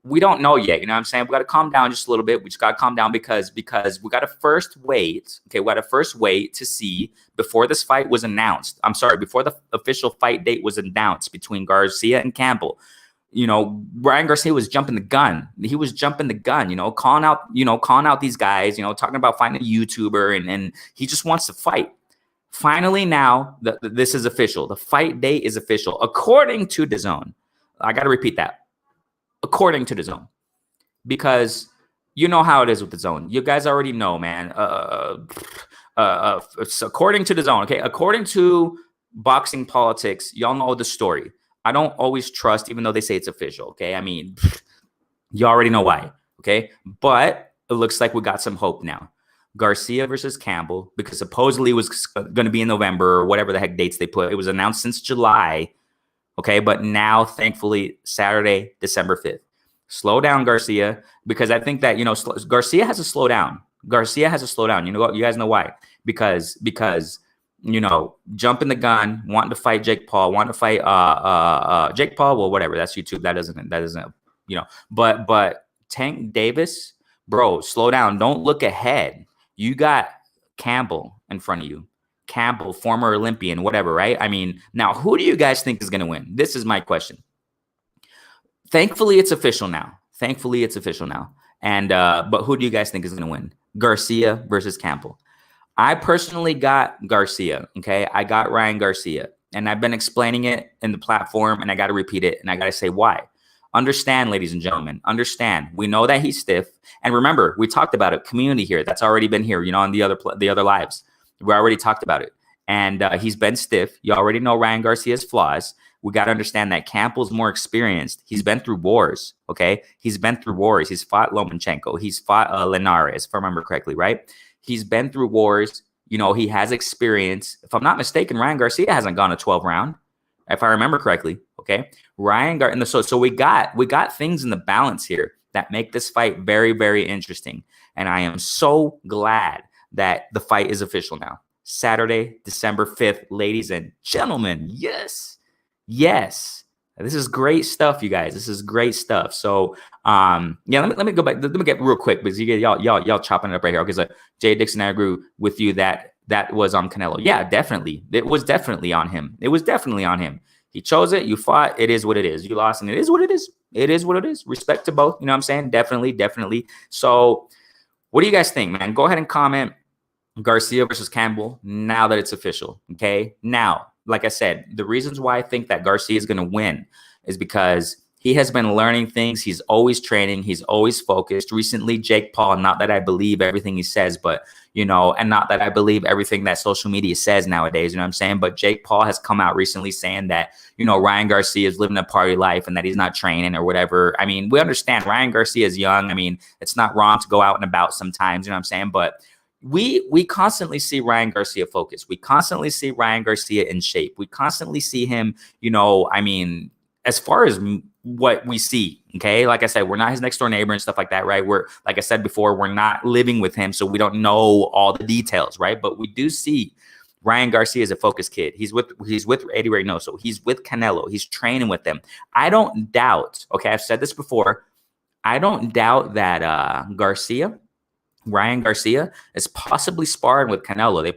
We don't know yet. You know what I'm saying? We got to calm down just a little bit. We just got to calm down because we got to first wait. Okay, we got to first wait to see before this fight was announced. Before the official fight date was announced between Garcia and Campbell. Ryan Garcia was jumping the gun. He was jumping the gun, calling out these guys, talking about finding a YouTuber, and he just wants to fight. Finally, now this is official. The fight date is official, according to DAZN. I got to repeat that. According to DAZN, because you know how it is with DAZN. You guys already know, man. According to DAZN, okay. According to Boxing Politics, y'all know the story. I don't always trust, even though they say it's official. Okay, I mean, you already know why. Okay, but it looks like we got some hope now. Garcia versus Campbell, because supposedly it was going to be in November or whatever the heck dates they put. It was announced since July. Okay, but now, thankfully, Saturday, December 5th. Slow down, Garcia, because I think that, Garcia has to slow down. You guys know why? Because jumping the gun, wanting to fight Jake Paul, wanting to fight Jake Paul, well, whatever. That's YouTube. That doesn't, But Tank Davis, bro, slow down. Don't look ahead. You got Campbell in front of you. Campbell, former Olympian, whatever, right? I mean, now who do you guys think is going to win? This is my question. Thankfully, it's official now. And but who do you guys think is going to win? Garcia versus Campbell. I personally got Garcia. Okay, I got Ryan Garcia, and I've been explaining it in the platform, and I got to repeat it, and I got to say why. Understand, ladies and gentlemen. Understand. We know that he's stiff, and remember, we talked about it. Community here, that's already been here. On the other lives. We already talked about it. And he's been stiff. You already know Ryan Garcia's flaws. We got to understand that Campbell's more experienced. He's been through wars, okay? He's been through wars. He's fought Lomachenko. He's fought Linares, if I remember correctly, right? He's been through wars. He has experience. If I'm not mistaken, Ryan Garcia hasn't gone a 12 round, if I remember correctly, okay? So we got things in the balance here that make this fight very, very interesting. And I am so glad that the fight is official now. Saturday, December 5th, ladies and gentlemen. Yes. This is great stuff, you guys. This is great stuff. So, let me go back. Let me get real quick because y'all chopping it up right here. Okay, so Jay Dixon, I agree with you that was on Canelo. Yeah, definitely. It was definitely on him. He chose it. You fought. It is what it is. You lost, and it is what it is. Respect to both. You know what I'm saying? Definitely. So, what do you guys think, man? Go ahead and comment. Garcia versus Campbell, now that it's official, okay? Now, like I said, the reasons why I think that Garcia is going to win is because he has been learning things. He's always training. He's always focused. Recently, Jake Paul, not that I believe everything he says, but, you know, and not that I believe everything that social media says nowadays, you know what I'm saying? But Jake Paul has come out recently saying that, you know, Ryan Garcia is living a party life and that he's not training or whatever. I mean, we understand Ryan Garcia is young. I mean, it's not wrong to go out and about sometimes, you know what I'm saying? But we constantly see Ryan Garcia focused. We constantly see Ryan Garcia in shape. We constantly see him, you know, I mean, as far as what we see, okay, like I said, we're not his next door neighbor and stuff like that, right? We're, like I said before, we're not living with him, so we don't know all the details, right? But we do see Ryan Garcia is a focused kid. He's with Eddie Reynoso. He's with Canelo. He's training with them. I don't doubt, okay, I've said this before, I don't doubt that Ryan Garcia is possibly sparring with Canelo. They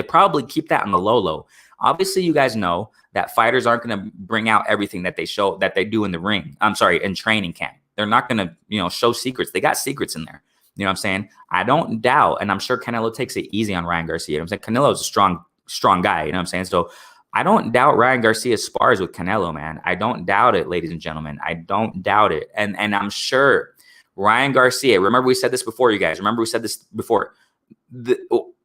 probably keep that on the low. Obviously, you guys know that fighters aren't going to bring out everything that they show that they do in the ring. I'm sorry, in training camp. They're not going to, you know, show secrets. They got secrets in there. You know what I'm saying? I don't doubt, and I'm sure Canelo takes it easy on Ryan Garcia. You know what I'm saying? Canelo is a strong guy. You know what I'm saying? So I don't doubt Ryan Garcia spars with Canelo, man. I don't doubt it, ladies and gentlemen. I don't doubt it. And I'm sure Ryan Garcia, remember we said this before, you guys. Remember we said this before.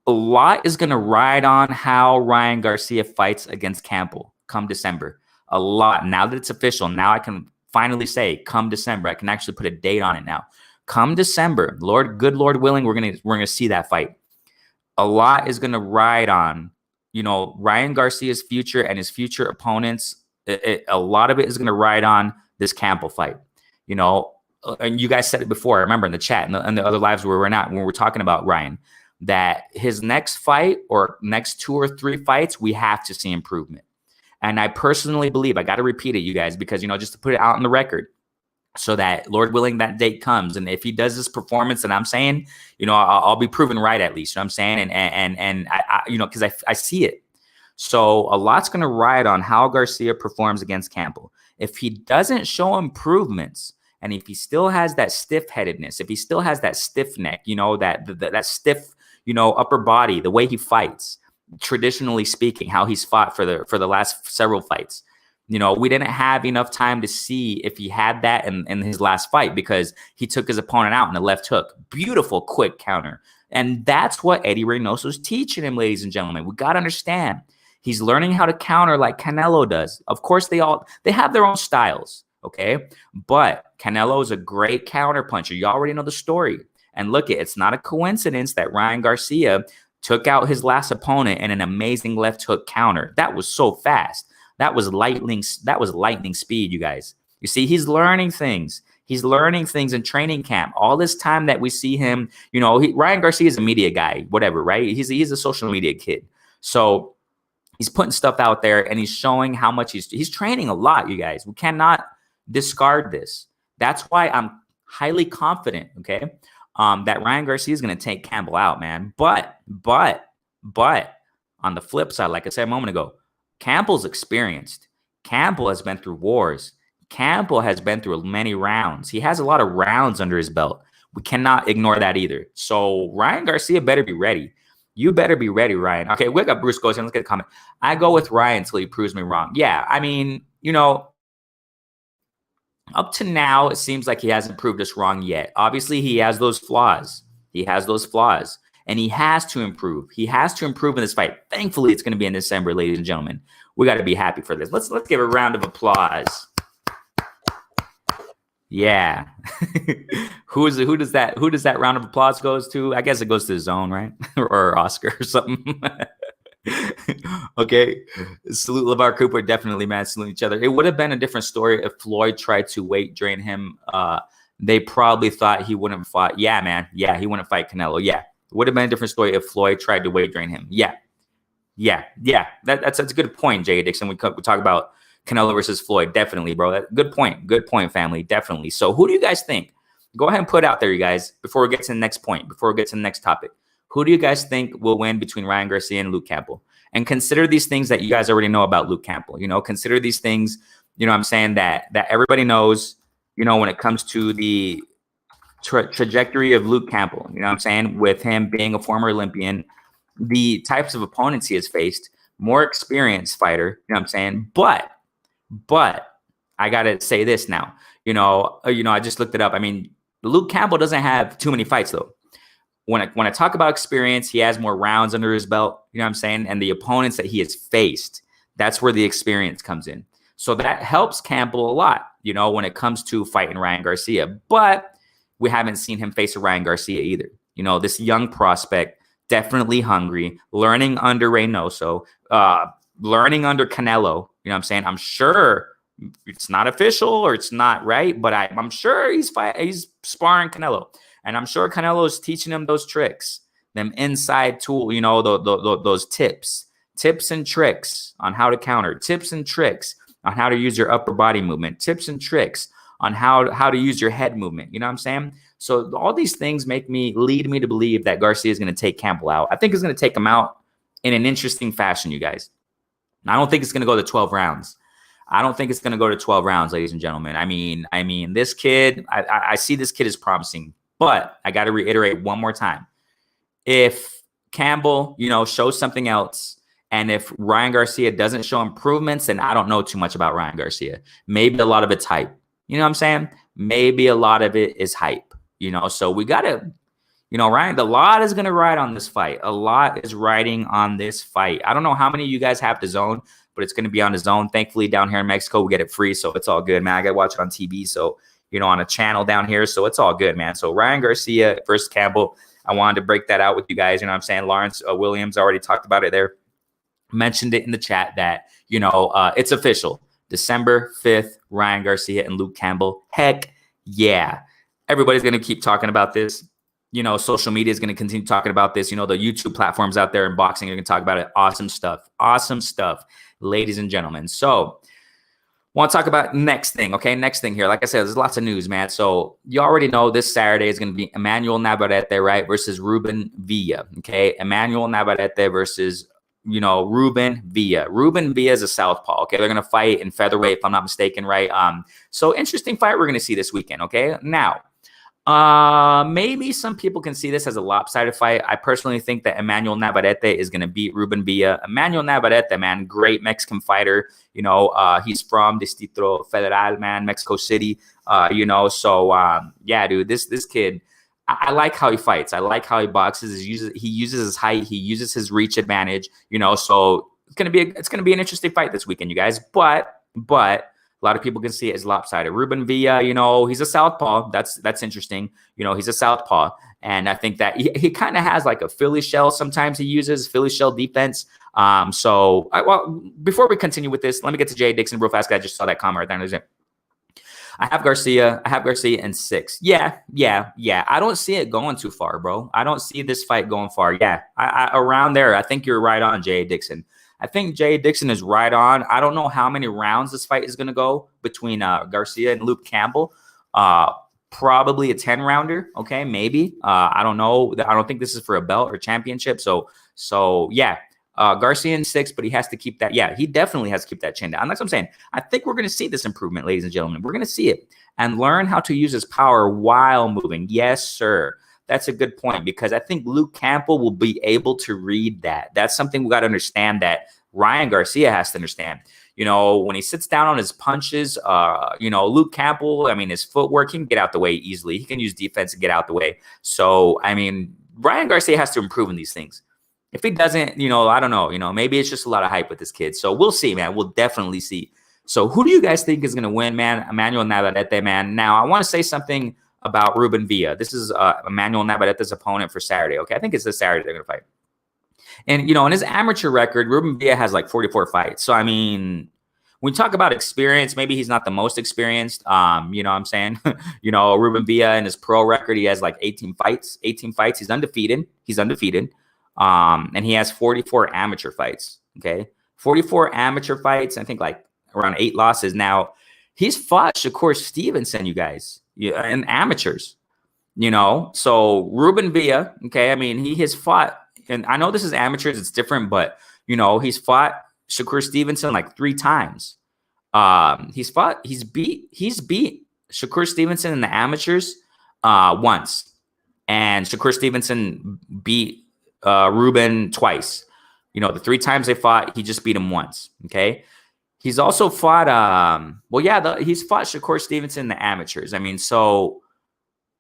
A lot is going to ride on how Ryan Garcia fights against Campbell come December. A lot. Now that it's official, now I can finally say come December. I can actually put a date on it now. Come December, good Lord willing, we're gonna see that fight. A lot is going to ride on, you know, Ryan Garcia's future and his future opponents. A lot of it is going to ride on this Campbell fight. You know, and you guys said it before. I remember in the chat and the other lives where we're not, when we're talking about Ryan, that his next fight or next 2 or 3 fights, we have to see improvement. And I personally believe, I got to repeat it, you guys, because, you know, just to put it out on the record so that, Lord willing, that date comes. And if he does this performance, and I'm saying, you know, I'll be proven right at least, you know what I'm saying? And I you know, because I see it. So a lot's going to ride on how Garcia performs against Campbell. If he doesn't show improvements, and if he still has that stiff-headedness, if he still has that stiff neck, you know, that stiff, you know, upper body, the way he fights, traditionally speaking, how he's fought for the last several fights, you know, we didn't have enough time to see if he had that in his last fight because he took his opponent out in a left hook. Beautiful, quick counter. And that's what Eddie Reynoso's teaching him, ladies and gentlemen. We got to understand. He's learning how to counter like Canelo does. Of course, they have their own styles, okay? But Canelo is a great counter puncher. You already know the story. And look, it's not a coincidence that Ryan Garcia took out his last opponent in an amazing left hook counter. That was so fast. That was lightning speed, you guys. You see, he's learning things. He's learning things in training camp. All this time that we see him, you know, Ryan Garcia is a media guy, whatever, right? He's a social media kid. So he's putting stuff out there and he's showing how much he's training a lot, you guys. We cannot discard this. That's why I'm highly confident, okay, that Ryan Garcia is going to take Campbell out, man. But on the flip side, like I said a moment ago, Campbell's experienced. Campbell has been through wars. Campbell has been through many rounds. He has a lot of rounds under his belt. We cannot ignore that either. So Ryan Garcia better be ready. You better be ready, Ryan. Okay, we got Bruce goes in. Let's get a comment. I go with Ryan until he proves me wrong. Yeah, I mean, you know, up to now, it seems like he hasn't proved us wrong yet. Obviously, he has those flaws. And he has to improve. He has to improve in this fight. Thankfully, it's going to be in December, ladies and gentlemen. We got to be happy for this. Let's give a round of applause. Yeah. Who does that round of applause goes to? I guess it goes to the Zone, right? or Oscar or something. Okay. Salute LeVar Cooper. Definitely, man. Salute each other. It would have been a different story if Floyd tried to weight drain him. They probably thought he wouldn't have fought. Yeah, man. Yeah, he wouldn't fight Canelo. Yeah. It would have been a different story if Floyd tried to weight drain him. Yeah. That's a good point, Jay Dixon. We talk about Canelo versus Floyd. Definitely, bro. Good point. Good point, family. Definitely. So who do you guys think? Go ahead and put out there, you guys, before we get to the next point, before we get to the next topic. Who do you guys think will win between Ryan Garcia and Luke Campbell? And consider these things that you guys already know about Luke Campbell. You know, consider these things, you know what I'm saying, that everybody knows, you know, when it comes to the trajectory of Luke Campbell, you know what I'm saying, with him being a former Olympian, the types of opponents he has faced, more experienced fighter, you know what I'm saying? But I got to say this now, you know, I just looked it up. I mean, Luke Campbell doesn't have too many fights though. when I talk about experience, he has more rounds under his belt. You know what I'm saying? And the opponents that he has faced, that's where the experience comes in. So that helps Campbell a lot, you know, when it comes to fighting Ryan Garcia. But we haven't seen him face a Ryan Garcia either. You know, this young prospect, definitely hungry, learning under Reynoso, learning under Canelo. You know what I'm saying? I'm sure it's not official or it's not right, but I'm sure he's sparring Canelo. And I'm sure Canelo is teaching him those tricks, them inside tool, you know, those tips and tricks on how to counter, tips and tricks on how to use your upper body movement, tips and tricks on how to use your head movement. You know what I'm saying? So all these things lead me to believe that Garcia is going to take Campbell out. I think he's going to take him out in an interesting fashion, you guys. And I don't think it's going to go to 12 rounds. I don't think it's going to go to 12 rounds, ladies and gentlemen. I mean, this kid, I see this kid as promising. But I got to reiterate one more time. If Campbell, you know, shows something else, and if Ryan Garcia doesn't show improvements, then I don't know too much about Ryan Garcia. Maybe a lot of it's hype. You know what I'm saying? Maybe a lot of it is hype. You know, so we got to, you know, Ryan, a lot is going to ride on this fight. A lot is riding on this fight. I don't know how many of you guys have DAZN, but it's going to be on DAZN. Thankfully, down here in Mexico, we get it free, so it's all good, man. I got to watch it on TV, so you know, on a channel down here. So it's all good, man. So Ryan Garcia versus Campbell. I wanted to break that out with you guys. You know what I'm saying? Lawrence Williams already talked about it there. Mentioned it in the chat that, you know, it's official. December 5th, Ryan Garcia and Luke Campbell. Heck yeah. Everybody's going to keep talking about this. You know, social media is going to continue talking about this. You know, the YouTube platforms out there in boxing are going to talk about it. Awesome stuff. Awesome stuff, ladies and gentlemen. So want to talk about next thing, okay? Next thing here. Like I said, there's lots of news, man. So you already know this Saturday is going to be Emmanuel Navarrete, right, versus Ruben Villa, okay? Emmanuel Navarrete versus, you know, Ruben Villa. Ruben Villa is a southpaw, okay? They're going to fight in featherweight, if I'm not mistaken, right? So interesting fight we're going to see this weekend, okay? Now, maybe some people can see this as a lopsided fight. I personally think that Emmanuel Navarrete is going to beat Ruben Villa. Emmanuel Navarrete, man, great Mexican fighter. You know, he's from Distrito Federal, man, Mexico City. You know, so yeah, dude, this kid, I like how he fights. I like how he boxes. He uses his height. He uses his reach advantage. You know, so it's gonna be an interesting fight this weekend, you guys. But a lot of people can see it as lopsided. Ruben Villa, you know, he's a southpaw. That's interesting. You know, he's a southpaw. And I think that he kind of has like a Philly shell. Sometimes he uses Philly shell defense. Well, before we continue with this, let me get to Jay Dixon real fast. I just saw that comment right there. I have Garcia in 6. Yeah. I don't see it going too far, bro. I don't see this fight going far. Yeah, I around there. I think you're right on, Jay Dixon. I think Jay Dixon is right on. I don't know how many rounds this fight is going to go between Garcia and Luke Campbell. Probably a 10-rounder. Okay, maybe. I don't know. I don't think this is for a belt or championship. So yeah, Garcia in 6, but he has to keep that. Yeah, he definitely has to keep that chin down. That's what I'm saying. I think we're going to see this improvement, ladies and gentlemen. We're going to see it and learn how to use his power while moving. Yes, sir. That's a good point, because I think Luke Campbell will be able to read that. That's something we got to understand, that Ryan Garcia has to understand. You know, when he sits down on his punches, you know, Luke Campbell, I mean, his footwork, he can get out the way easily. He can use defense to get out the way. So, I mean, Ryan Garcia has to improve in these things. If he doesn't, you know, I don't know. You know, maybe it's just a lot of hype with this kid. So we'll see, man. We'll definitely see. So who do you guys think is going to win, man? Emmanuel Navarrete, man. Now, I want to say something about Ruben Villa. This is Emmanuel Navarrete's opponent for Saturday. Okay, I think it's this Saturday they're going to fight. And, you know, in his amateur record, Ruben Villa has like 44 fights. So, I mean, when we talk about experience, maybe he's not the most experienced. You know what I'm saying? You know, Ruben Villa in his pro record, he has like 18 fights. 18 fights. He's undefeated. And he has 44 amateur fights. Okay, 44 amateur fights. I think like around 8 losses. Now, he's fought Shakur Stevenson, you guys. Yeah, and amateurs, you know. So Ruben Villa, okay, I mean, he has fought, and I know this is amateurs, it's different, but you know, he's fought Shakur Stevenson like 3 times. He's beat Shakur Stevenson in the amateurs once, and Shakur Stevenson beat Ruben twice. You know, the 3 times they fought, he just beat him once. Okay. He's also fought, he's fought Shakur Stevenson in the amateurs. I mean, so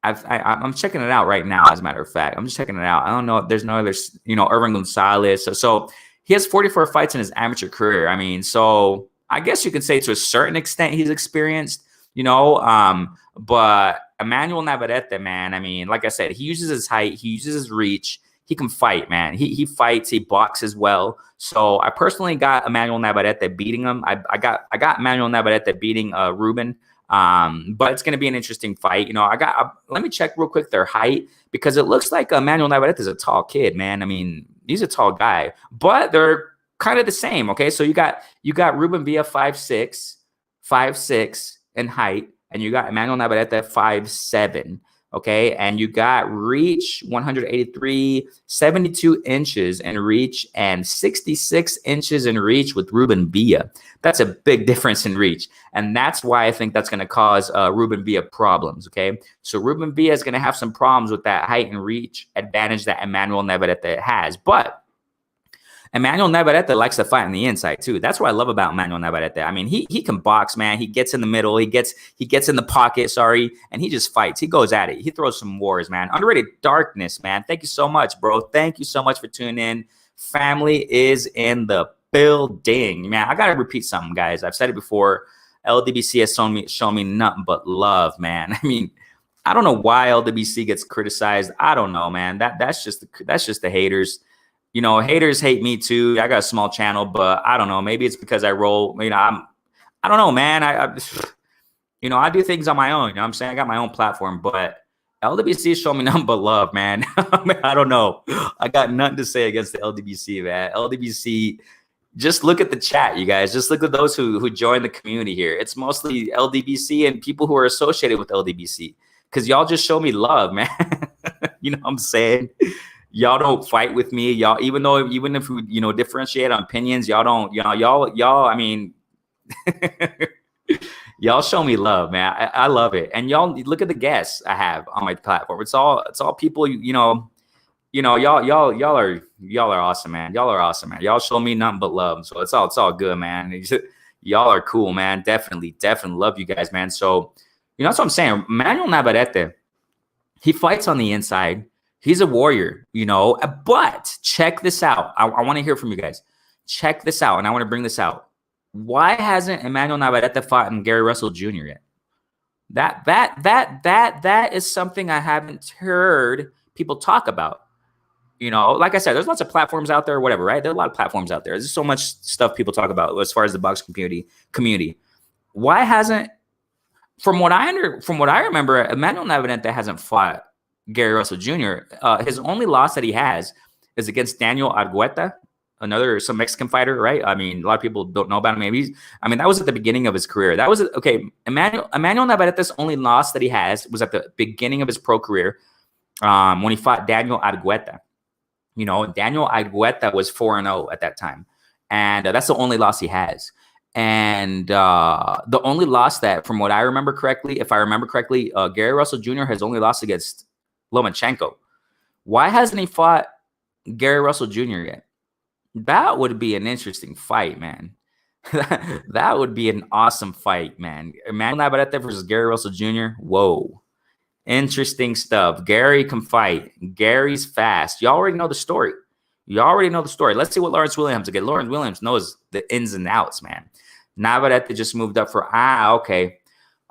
I'm checking it out right now. As a matter of fact, I'm just checking it out. I don't know if there's no other, Irvin Gonzalez. So he has 44 fights in his amateur career. I mean, so I guess you can say to a certain extent he's experienced, but Emmanuel Navarrete, man, I mean, like I said, he uses his height, he uses his reach. He can fight, man. He fights, he boxes well. So I personally got Emmanuel Navarrete beating him. I got Emmanuel Navarrete beating Ruben. But it's going to be an interesting fight. Let me check real quick their height, because it looks like Emmanuel Navarrete is a tall kid, man. I mean, he's a tall guy, but they're kind of the same. Okay. So you got Ruben Villa 5'6" in height, and you got Emmanuel Navarrete 5'7". Okay, and you got reach 183, 72 inches in reach, and 66 inches in reach with Ruben Villa. That's a big difference in reach, and that's why I think that's going to cause Ruben Villa problems. Okay, so Ruben Villa is going to have some problems with that height and reach advantage that Emmanuel Navarrete has, but Emmanuel Navarrete likes to fight on the inside too. That's what I love about Emmanuel Navarrete. I mean, he can box, man. He gets in the middle. He gets in the pocket, and he just fights. He goes at it. He throws some wars, man. Underrated Darkness, man. Thank you so much, bro. Thank you so much for tuning in. Family is in the building, man. I gotta repeat something, guys. I've said it before. LDBC has shown me nothing but love, man. I mean, I don't know why LDBC gets criticized. I don't know, man. That's just the haters. Haters hate me too. I got a small channel, but I don't know. Maybe it's because I roll. I don't know, man. I do things on my own. You know what I'm saying? I got my own platform, but LWC show me nothing but love, man. I don't know. I got nothing to say against the LDBC, man. LDBC, just look at the chat, you guys. Just look at those who join the community here. It's mostly LDBC and people who are associated with LDBC, because y'all just show me love, man. You know what I'm saying? Y'all don't fight with me, y'all. Even if we, differentiate on opinions, y'all don't. Y'all. I mean, y'all show me love, man. I love it. And y'all look at the guests I have on my platform. It's all people. Y'all are awesome, man. Y'all are awesome, man. Y'all show me nothing but love. So it's all good, man. Y'all are cool, man. Definitely love you guys, man. So that's what I'm saying. Manuel Navarrete, he fights on the inside. He's a warrior, but check this out. I want to hear from you guys. Check this out, and I want to bring this out. Why hasn't Emmanuel Navarrete fought in Gary Russell Jr. yet? That is something I haven't heard people talk about. Like I said, there's lots of platforms out there, whatever, right? There's a lot of platforms out there. There's so much stuff people talk about as far as the boxing community. Why hasn't, from what I remember, Emmanuel Navarrete hasn't fought Gary Russell Jr. His only loss that he has is against Daniel Argueta, some Mexican fighter, right? I mean, a lot of people don't know about him. Maybe that was at the beginning of his career. That was okay. Emmanuel Navarrete's only loss that he has was at the beginning of his pro career, when he fought Daniel Argueta. Daniel Argueta was 4-0 at that time, and that's the only loss he has. And the only loss that, from what I remember correctly, Gary Russell Jr. has only lost against Lomachenko. Why hasn't he fought Gary Russell Jr. yet? That would be an interesting fight, man. That would be an awesome fight, man. Emmanuel Navarrete versus Gary Russell Jr. Whoa. Interesting stuff. Gary can fight. Gary's fast. Y'all already know the story. Let's see what Lawrence Williams again. Lawrence Williams knows the ins and outs, man. Navarrete just moved up for, okay,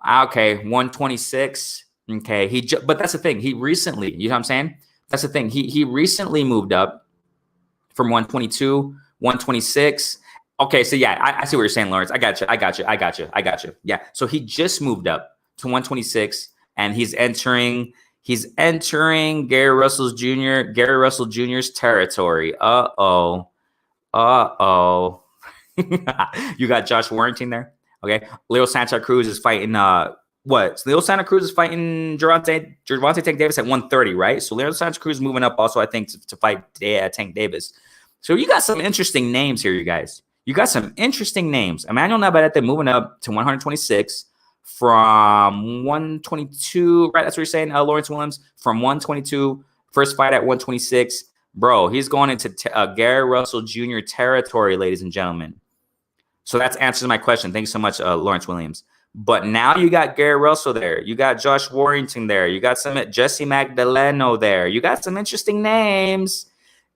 126. Okay, but that's the thing. He recently, you know what I'm saying? That's the thing. He recently moved up from 122, 126. Okay, so yeah, I see what you're saying, Lawrence. I got you. Yeah, so he just moved up to 126, and he's entering Gary Russell Jr.'s territory. Uh-oh. You got Josh Warrington there. Okay, Leo Santa Cruz is fighting Leo Santa Cruz is fighting Gervonta Tank Davis at 130, right? So Leo Santa Cruz is moving up also, I think, to fight Tank Davis. So you got some interesting names here, you guys. You got some interesting names. Emmanuel Navarrete moving up to 126 from 122, right? That's what you're saying, Lawrence Williams, from 122, first fight at 126. Bro, he's going into Gary Russell Jr. territory, ladies and gentlemen. So that's answers my question. Thank you so much, Lawrence Williams. But now you got Gary Russell there. You got Josh Warrington there. You got some Jesse Magdaleno there. You got some interesting names.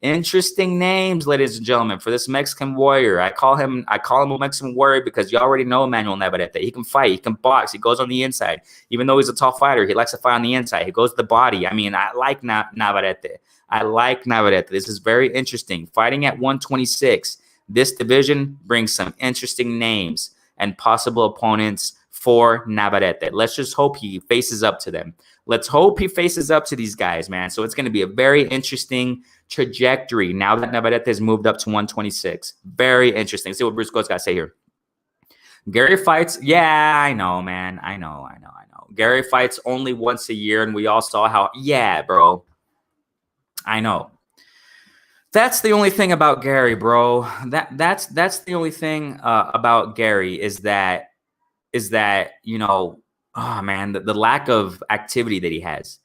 Interesting names, ladies and gentlemen, for this Mexican warrior. I call him a Mexican warrior because you already know Emmanuel Navarrete. He can fight, he can box, he goes on the inside. Even though he's a tall fighter, he likes to fight on the inside. He goes to the body. I mean, I like Navarrete. I like Navarrete. This is very interesting. Fighting at 126. This division brings some interesting names and possible opponents for Navarrete. Let's just hope he faces up to them. Let's hope he faces up to these guys, man. So it's going to be a very interesting trajectory now that Navarrete has moved up to 126. Very interesting. See what Bruce Cole's got to say here. Gary fights. Yeah, I know, man. I know. Gary fights only once a year, and we all saw how. Yeah, bro. I know. That's the only thing about Gary, bro. That's the only thing about Gary is that oh man, the lack of activity that he has,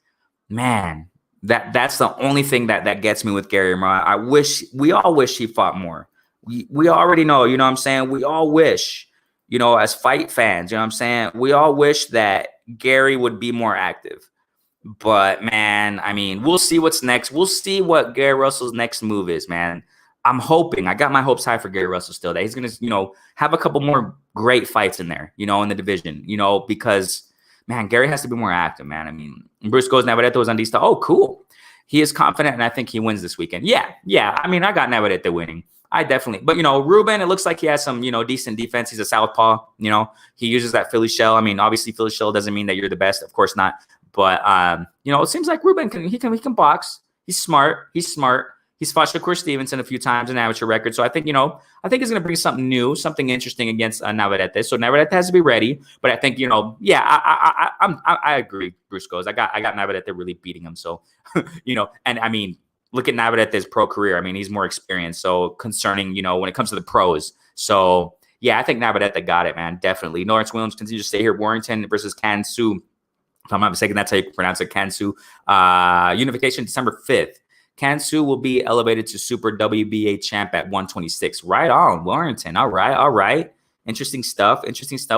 man. That's the only thing that gets me with Gary. We all wish he fought more. We already know, you know what I'm saying? We all wish, as fight fans, you know what I'm saying? We all wish that Gary would be more active. But man, I mean, we'll see what's next. We'll see what Gary Russell's next move is, man. I'm hoping, I got my hopes high for Gary Russell still, that he's going to, have a couple more great fights in there, in the division, because man, Gary has to be more active, man. I mean, Bruce goes, Navarrete was on Dista. Oh, cool. He is confident, and I think he wins this weekend. Yeah. I mean, I got Navarrete winning. I definitely. But, Ruben, it looks like he has some, decent defense. He's a southpaw. He uses that Philly shell. I mean, obviously, Philly shell doesn't mean that you're the best. Of course not. But, it seems like Ruben can box. He's smart. He's fought Shakur Stevenson a few times in amateur record. So I think, he's going to bring something new, something interesting against Navarrete. So Navarrete has to be ready. But I think, I agree, Bruce goes. I got Navarrete really beating him. So, and I mean, look at Navarrete's pro career. I mean, he's more experienced. So concerning, when it comes to the pros. So, yeah, I think Navarrete got it, man. Definitely. Lawrence Williams continues to stay here. Warrington versus Can Su. If I'm not mistaken, that's how you pronounce it, Can Su. Unification December 5th. Can Su will be elevated to Super WBA champ at 126. Right on, Warrington. All right. Interesting stuff.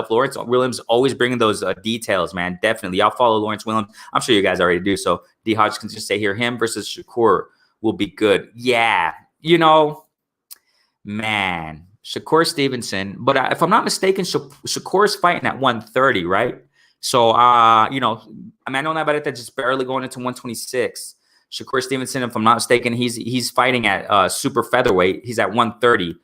Lawrence Williams always bringing those details, man. Definitely. Y'all follow Lawrence Williams. I'm sure you guys already do. So D. Hodge can just say here, him versus Shakur will be good. Yeah. Man, Shakur Stevenson. But if I'm not mistaken, Shakur's fighting at 130, right? So, Emmanuel Navarrete just barely going into 126. Shakur Stevenson, if I'm not mistaken, he's fighting at super featherweight. He's at 130.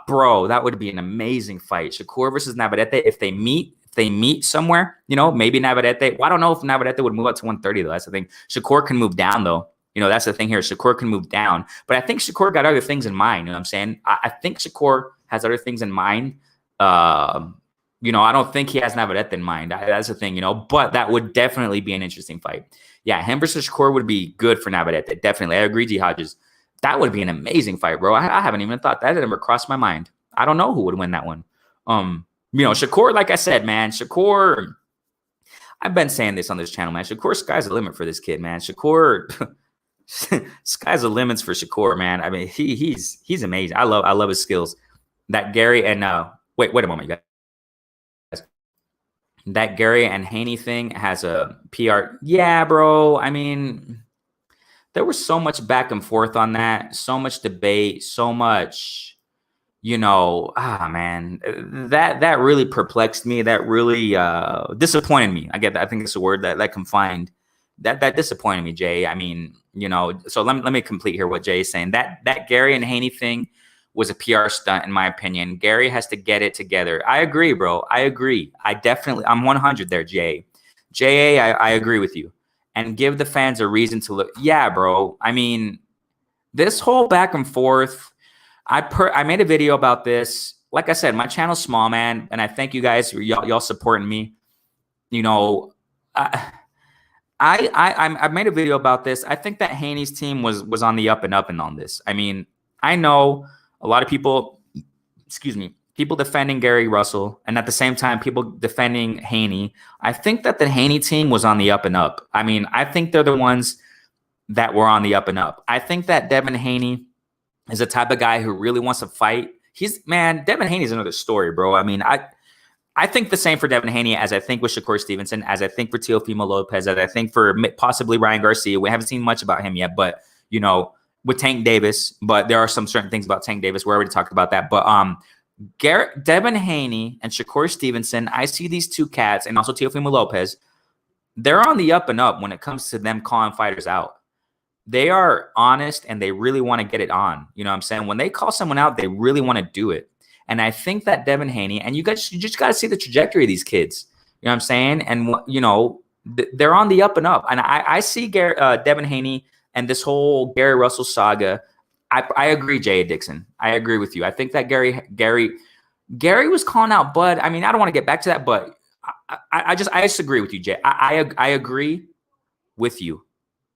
Bro, that would be an amazing fight. Shakur versus Navarrete. If they meet somewhere, maybe Navarrete. Well, I don't know if Navarrete would move up to 130 though. That's the thing. Shakur can move down though. That's the thing here. Shakur can move down, but I think Shakur got other things in mind. You know what I'm saying? I think Shakur has other things in mind. I don't think he has Navarrete in mind. That's the thing, but that would definitely be an interesting fight. Yeah, him versus Shakur would be good for Navarrete. Definitely. I agree, G. Hodges. That would be an amazing fight, bro. I haven't even thought that. It never crossed my mind. I don't know who would win that one. Shakur, like I said, man, Shakur, I've been saying this on this channel, man. Shakur, sky's the limit for this kid, man. Shakur, sky's the limits for Shakur, man. I mean, he's amazing. I love his skills. That Gary and wait a moment, you guys. That Gary and Haney thing has a PR. Yeah, bro. I mean, there was so much back and forth on that, so much debate, so much, man, that really perplexed me. That really disappointed me. I think it's a word that confined. That disappointed me, Jay. I mean, so let me complete here what Jay is saying. That Gary and Haney thing was a PR stunt, in my opinion. Gary has to get it together. I agree, bro. I agree. I'm 100 there, Jay. I agree with you. And give the fans a reason to look. Yeah, bro. I mean, this whole back and forth, I made a video about this. Like I said, my channel's small, man. And I thank you guys, y'all supporting me. I made a video about this. I think that Haney's team was on the up and up and on this. I mean, I know a lot of people defending Gary Russell, and at the same time, people defending Haney. I think that the Haney team was on the up and up. I mean, I think they're the ones that were on the up and up. I think that Devin Haney is the type of guy who really wants to fight. Devin Haney's another story, bro. I mean, I think the same for Devin Haney as I think with Shakur Stevenson, as I think for Teofimo Lopez, as I think for possibly Ryan Garcia. We haven't seen much about him yet, but with Tank Davis. But there are some certain things about Tank Davis. We already talked about that. But Devin Haney and Shakur Stevenson, I see these two cats, and also Teofimo Lopez. They're on the up and up when it comes to them calling fighters out. They are honest and they really want to get it on. You know what I'm saying? When they call someone out, they really want to do it. And I think that Devin Haney, and you just got to see the trajectory of these kids. You know what I'm saying? And, they're on the up and up. And I see Devin Haney and this whole Gary Russell saga. I agree, Jay Dixon. I agree with you. I think that Gary was calling out Bud. I mean, I don't want to get back to that, but I disagree with you, Jay. I agree with you.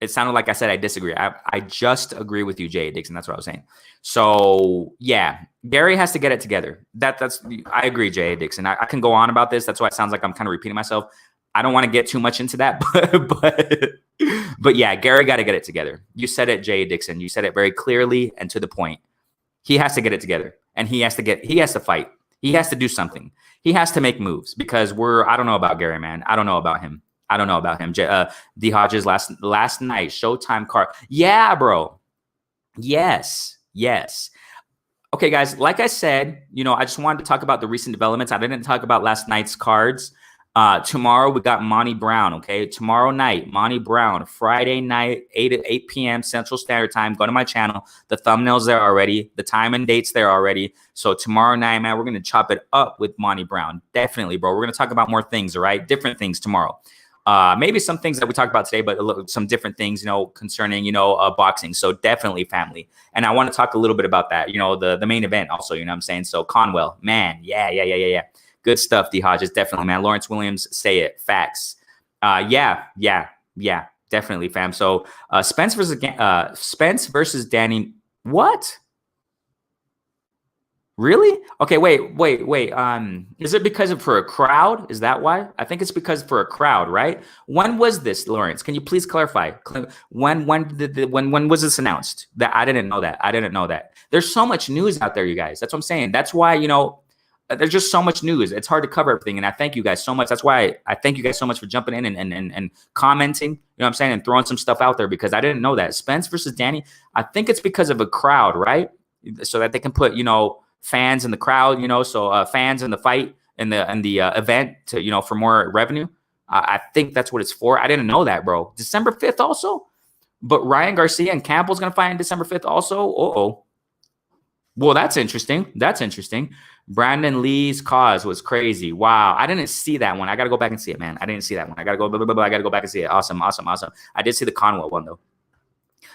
It sounded like I said I disagree. I just agree with you, Jay Dixon. That's what I was saying. So yeah, Gary has to get it together. I agree, Jay Dixon. I can go on about this. That's why it sounds like I'm kind of repeating myself. I don't want to get too much into that, but yeah, Gary got to get it together. You said it, Jay Dixon. You said it very clearly and to the point. He has to get it together, and he has to fight. He has to do something. He has to make moves because I don't know about Gary, man. I don't know about him. D Hodges last night, Showtime card. Yeah, bro. Yes. Okay, guys, like I said, I just wanted to talk about the recent developments. I didn't talk about last night's cards. Tomorrow we got Monty Brown. Okay, tomorrow night, Monty Brown. Friday night, 8 p.m. Central Standard Time. Go to my channel. The thumbnail's there already. The time and dates there already. So tomorrow night, man, we're gonna chop it up with Monty Brown. Definitely, bro. We're gonna talk about more things. All right, different things tomorrow. Maybe some things that we talked about today, but some different things, concerning, boxing. So definitely family. And I want to talk a little bit about that, the main event also, you know what I'm saying? So Conwell, man. Yeah. Good stuff, D Hodges. Definitely, man. Lawrence Williams, say it. Facts. Yeah. Definitely, fam. So Spence versus Danny. What? Really? Okay, wait. Is it because for a crowd? Is that why? I think it's because for a crowd, right? When was this, Lawrence? Can you please clarify? When was this announced? That I didn't know that. There's so much news out there, you guys. That's what I'm saying. That's why, there's just so much news. It's hard to cover everything. And I thank you guys so much. That's why I thank you guys so much for jumping in and commenting, you know what I'm saying, and throwing some stuff out there because I didn't know that. Spence versus Danny, I think it's because of a crowd, right? So that they can put, fans in the crowd, so fans in the fight in the event to, for more revenue. I think that's what it's for. I didn't know that, bro. December 5th also? But Ryan Garcia and Campbell's going to fight on December 5th also? Uh-oh. Well, that's interesting. Brandon Lee's cause was crazy. Wow. I didn't see that one. I got to go back and see it, man. I didn't see that one. I got to go back and see it. Awesome. I did see the Conwell one, though.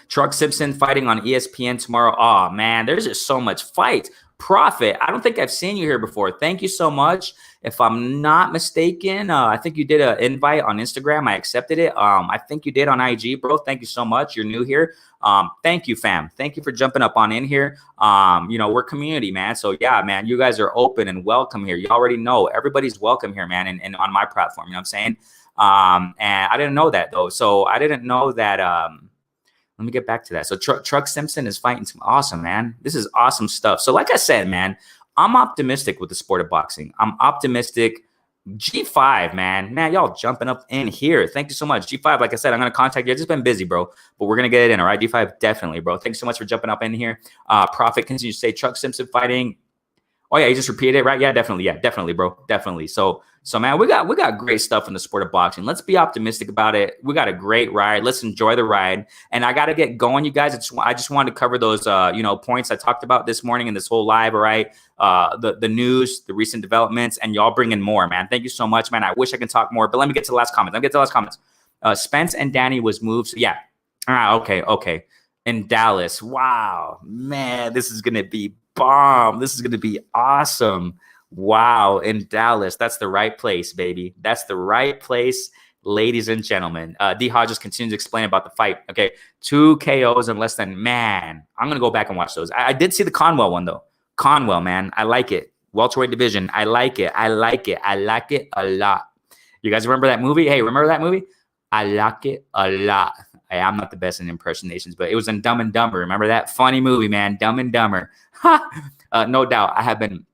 Truck Simpson fighting on ESPN tomorrow. Oh, man, there's just so much fight. Prophet, I don't think I've seen you here before. Thank you so much. If I'm not mistaken, I think you did an invite on Instagram. I accepted it. I think you did on IG, bro. Thank you so much. You're new here. Thank you, fam. Thank you for jumping up on in here. We're community, man. So yeah, man, you guys are open and welcome here. You already know everybody's welcome here, man. And on my platform, you know what I'm saying? And I didn't know that though. So I didn't know that, let me get back to that. So Truck Simpson is fighting some awesome, man. This is awesome stuff. So like I said, man, I'm optimistic with the sport of boxing. I'm optimistic. G5, man, y'all jumping up in here. Thank you so much. G5, like I said, I'm going to contact you. I've just been busy, bro, but we're going to get it in. All right, G5, definitely, bro. Thank you so much for jumping up in here. Prophet continues to say Truck Simpson fighting. Oh yeah, you just repeated it, right? Yeah, definitely, bro. Definitely. So man, we got great stuff in the sport of boxing. Let's be optimistic about it. We got a great ride. Let's enjoy the ride. And I got to get going, you guys. I just wanted to cover those points I talked about this morning in this whole live, all right? The news, the recent developments, and y'all bring in more, man. Thank you so much, man. I wish I could talk more, but let me get to the last comments. Spence and Danny was moved. So yeah. Okay. In Dallas. Wow, man, this is going to be bomb. This is going to be awesome. Wow, in Dallas. That's the right place, baby. That's the right place, ladies and gentlemen. D Hodges continues to explain about the fight. Okay, 2 KOs in less than, man, I'm going to go back and watch those. I did see the Conwell one, though. Conwell, man, I like it. Welterweight division, I like it. I like it a lot. You guys remember that movie? Hey, remember that movie? I like it a lot. I'm not the best in impersonations, but it was in Dumb and Dumber. Remember that? Funny movie, man. Dumb and Dumber. No doubt. I have been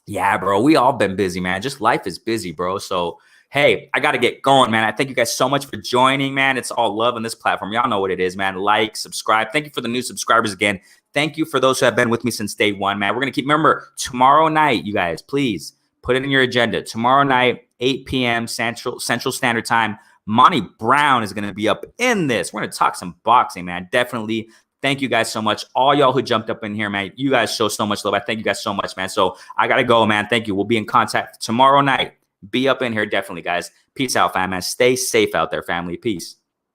Yeah, bro. We all been busy, man. Just life is busy, bro. So, hey, I got to get going, man. I thank you guys so much for joining, man. It's all love on this platform. Y'all know what it is, man. Like, subscribe. Thank you for the new subscribers again. Thank you for those who have been with me since day one, man. We're going to keep, remember, tomorrow night, you guys, please put it in your agenda. Tomorrow night, 8 p.m. Central Standard Time. Monty Brown is going to be up in this. We're going to talk some boxing, man. Definitely. Thank you guys so much. All y'all who jumped up in here, man. You guys show so much love. I thank you guys so much, man. So I got to go, man. Thank you. We'll be in contact tomorrow night. Be up in here, definitely, guys. Peace out, fam, man. Stay safe out there, family. Peace.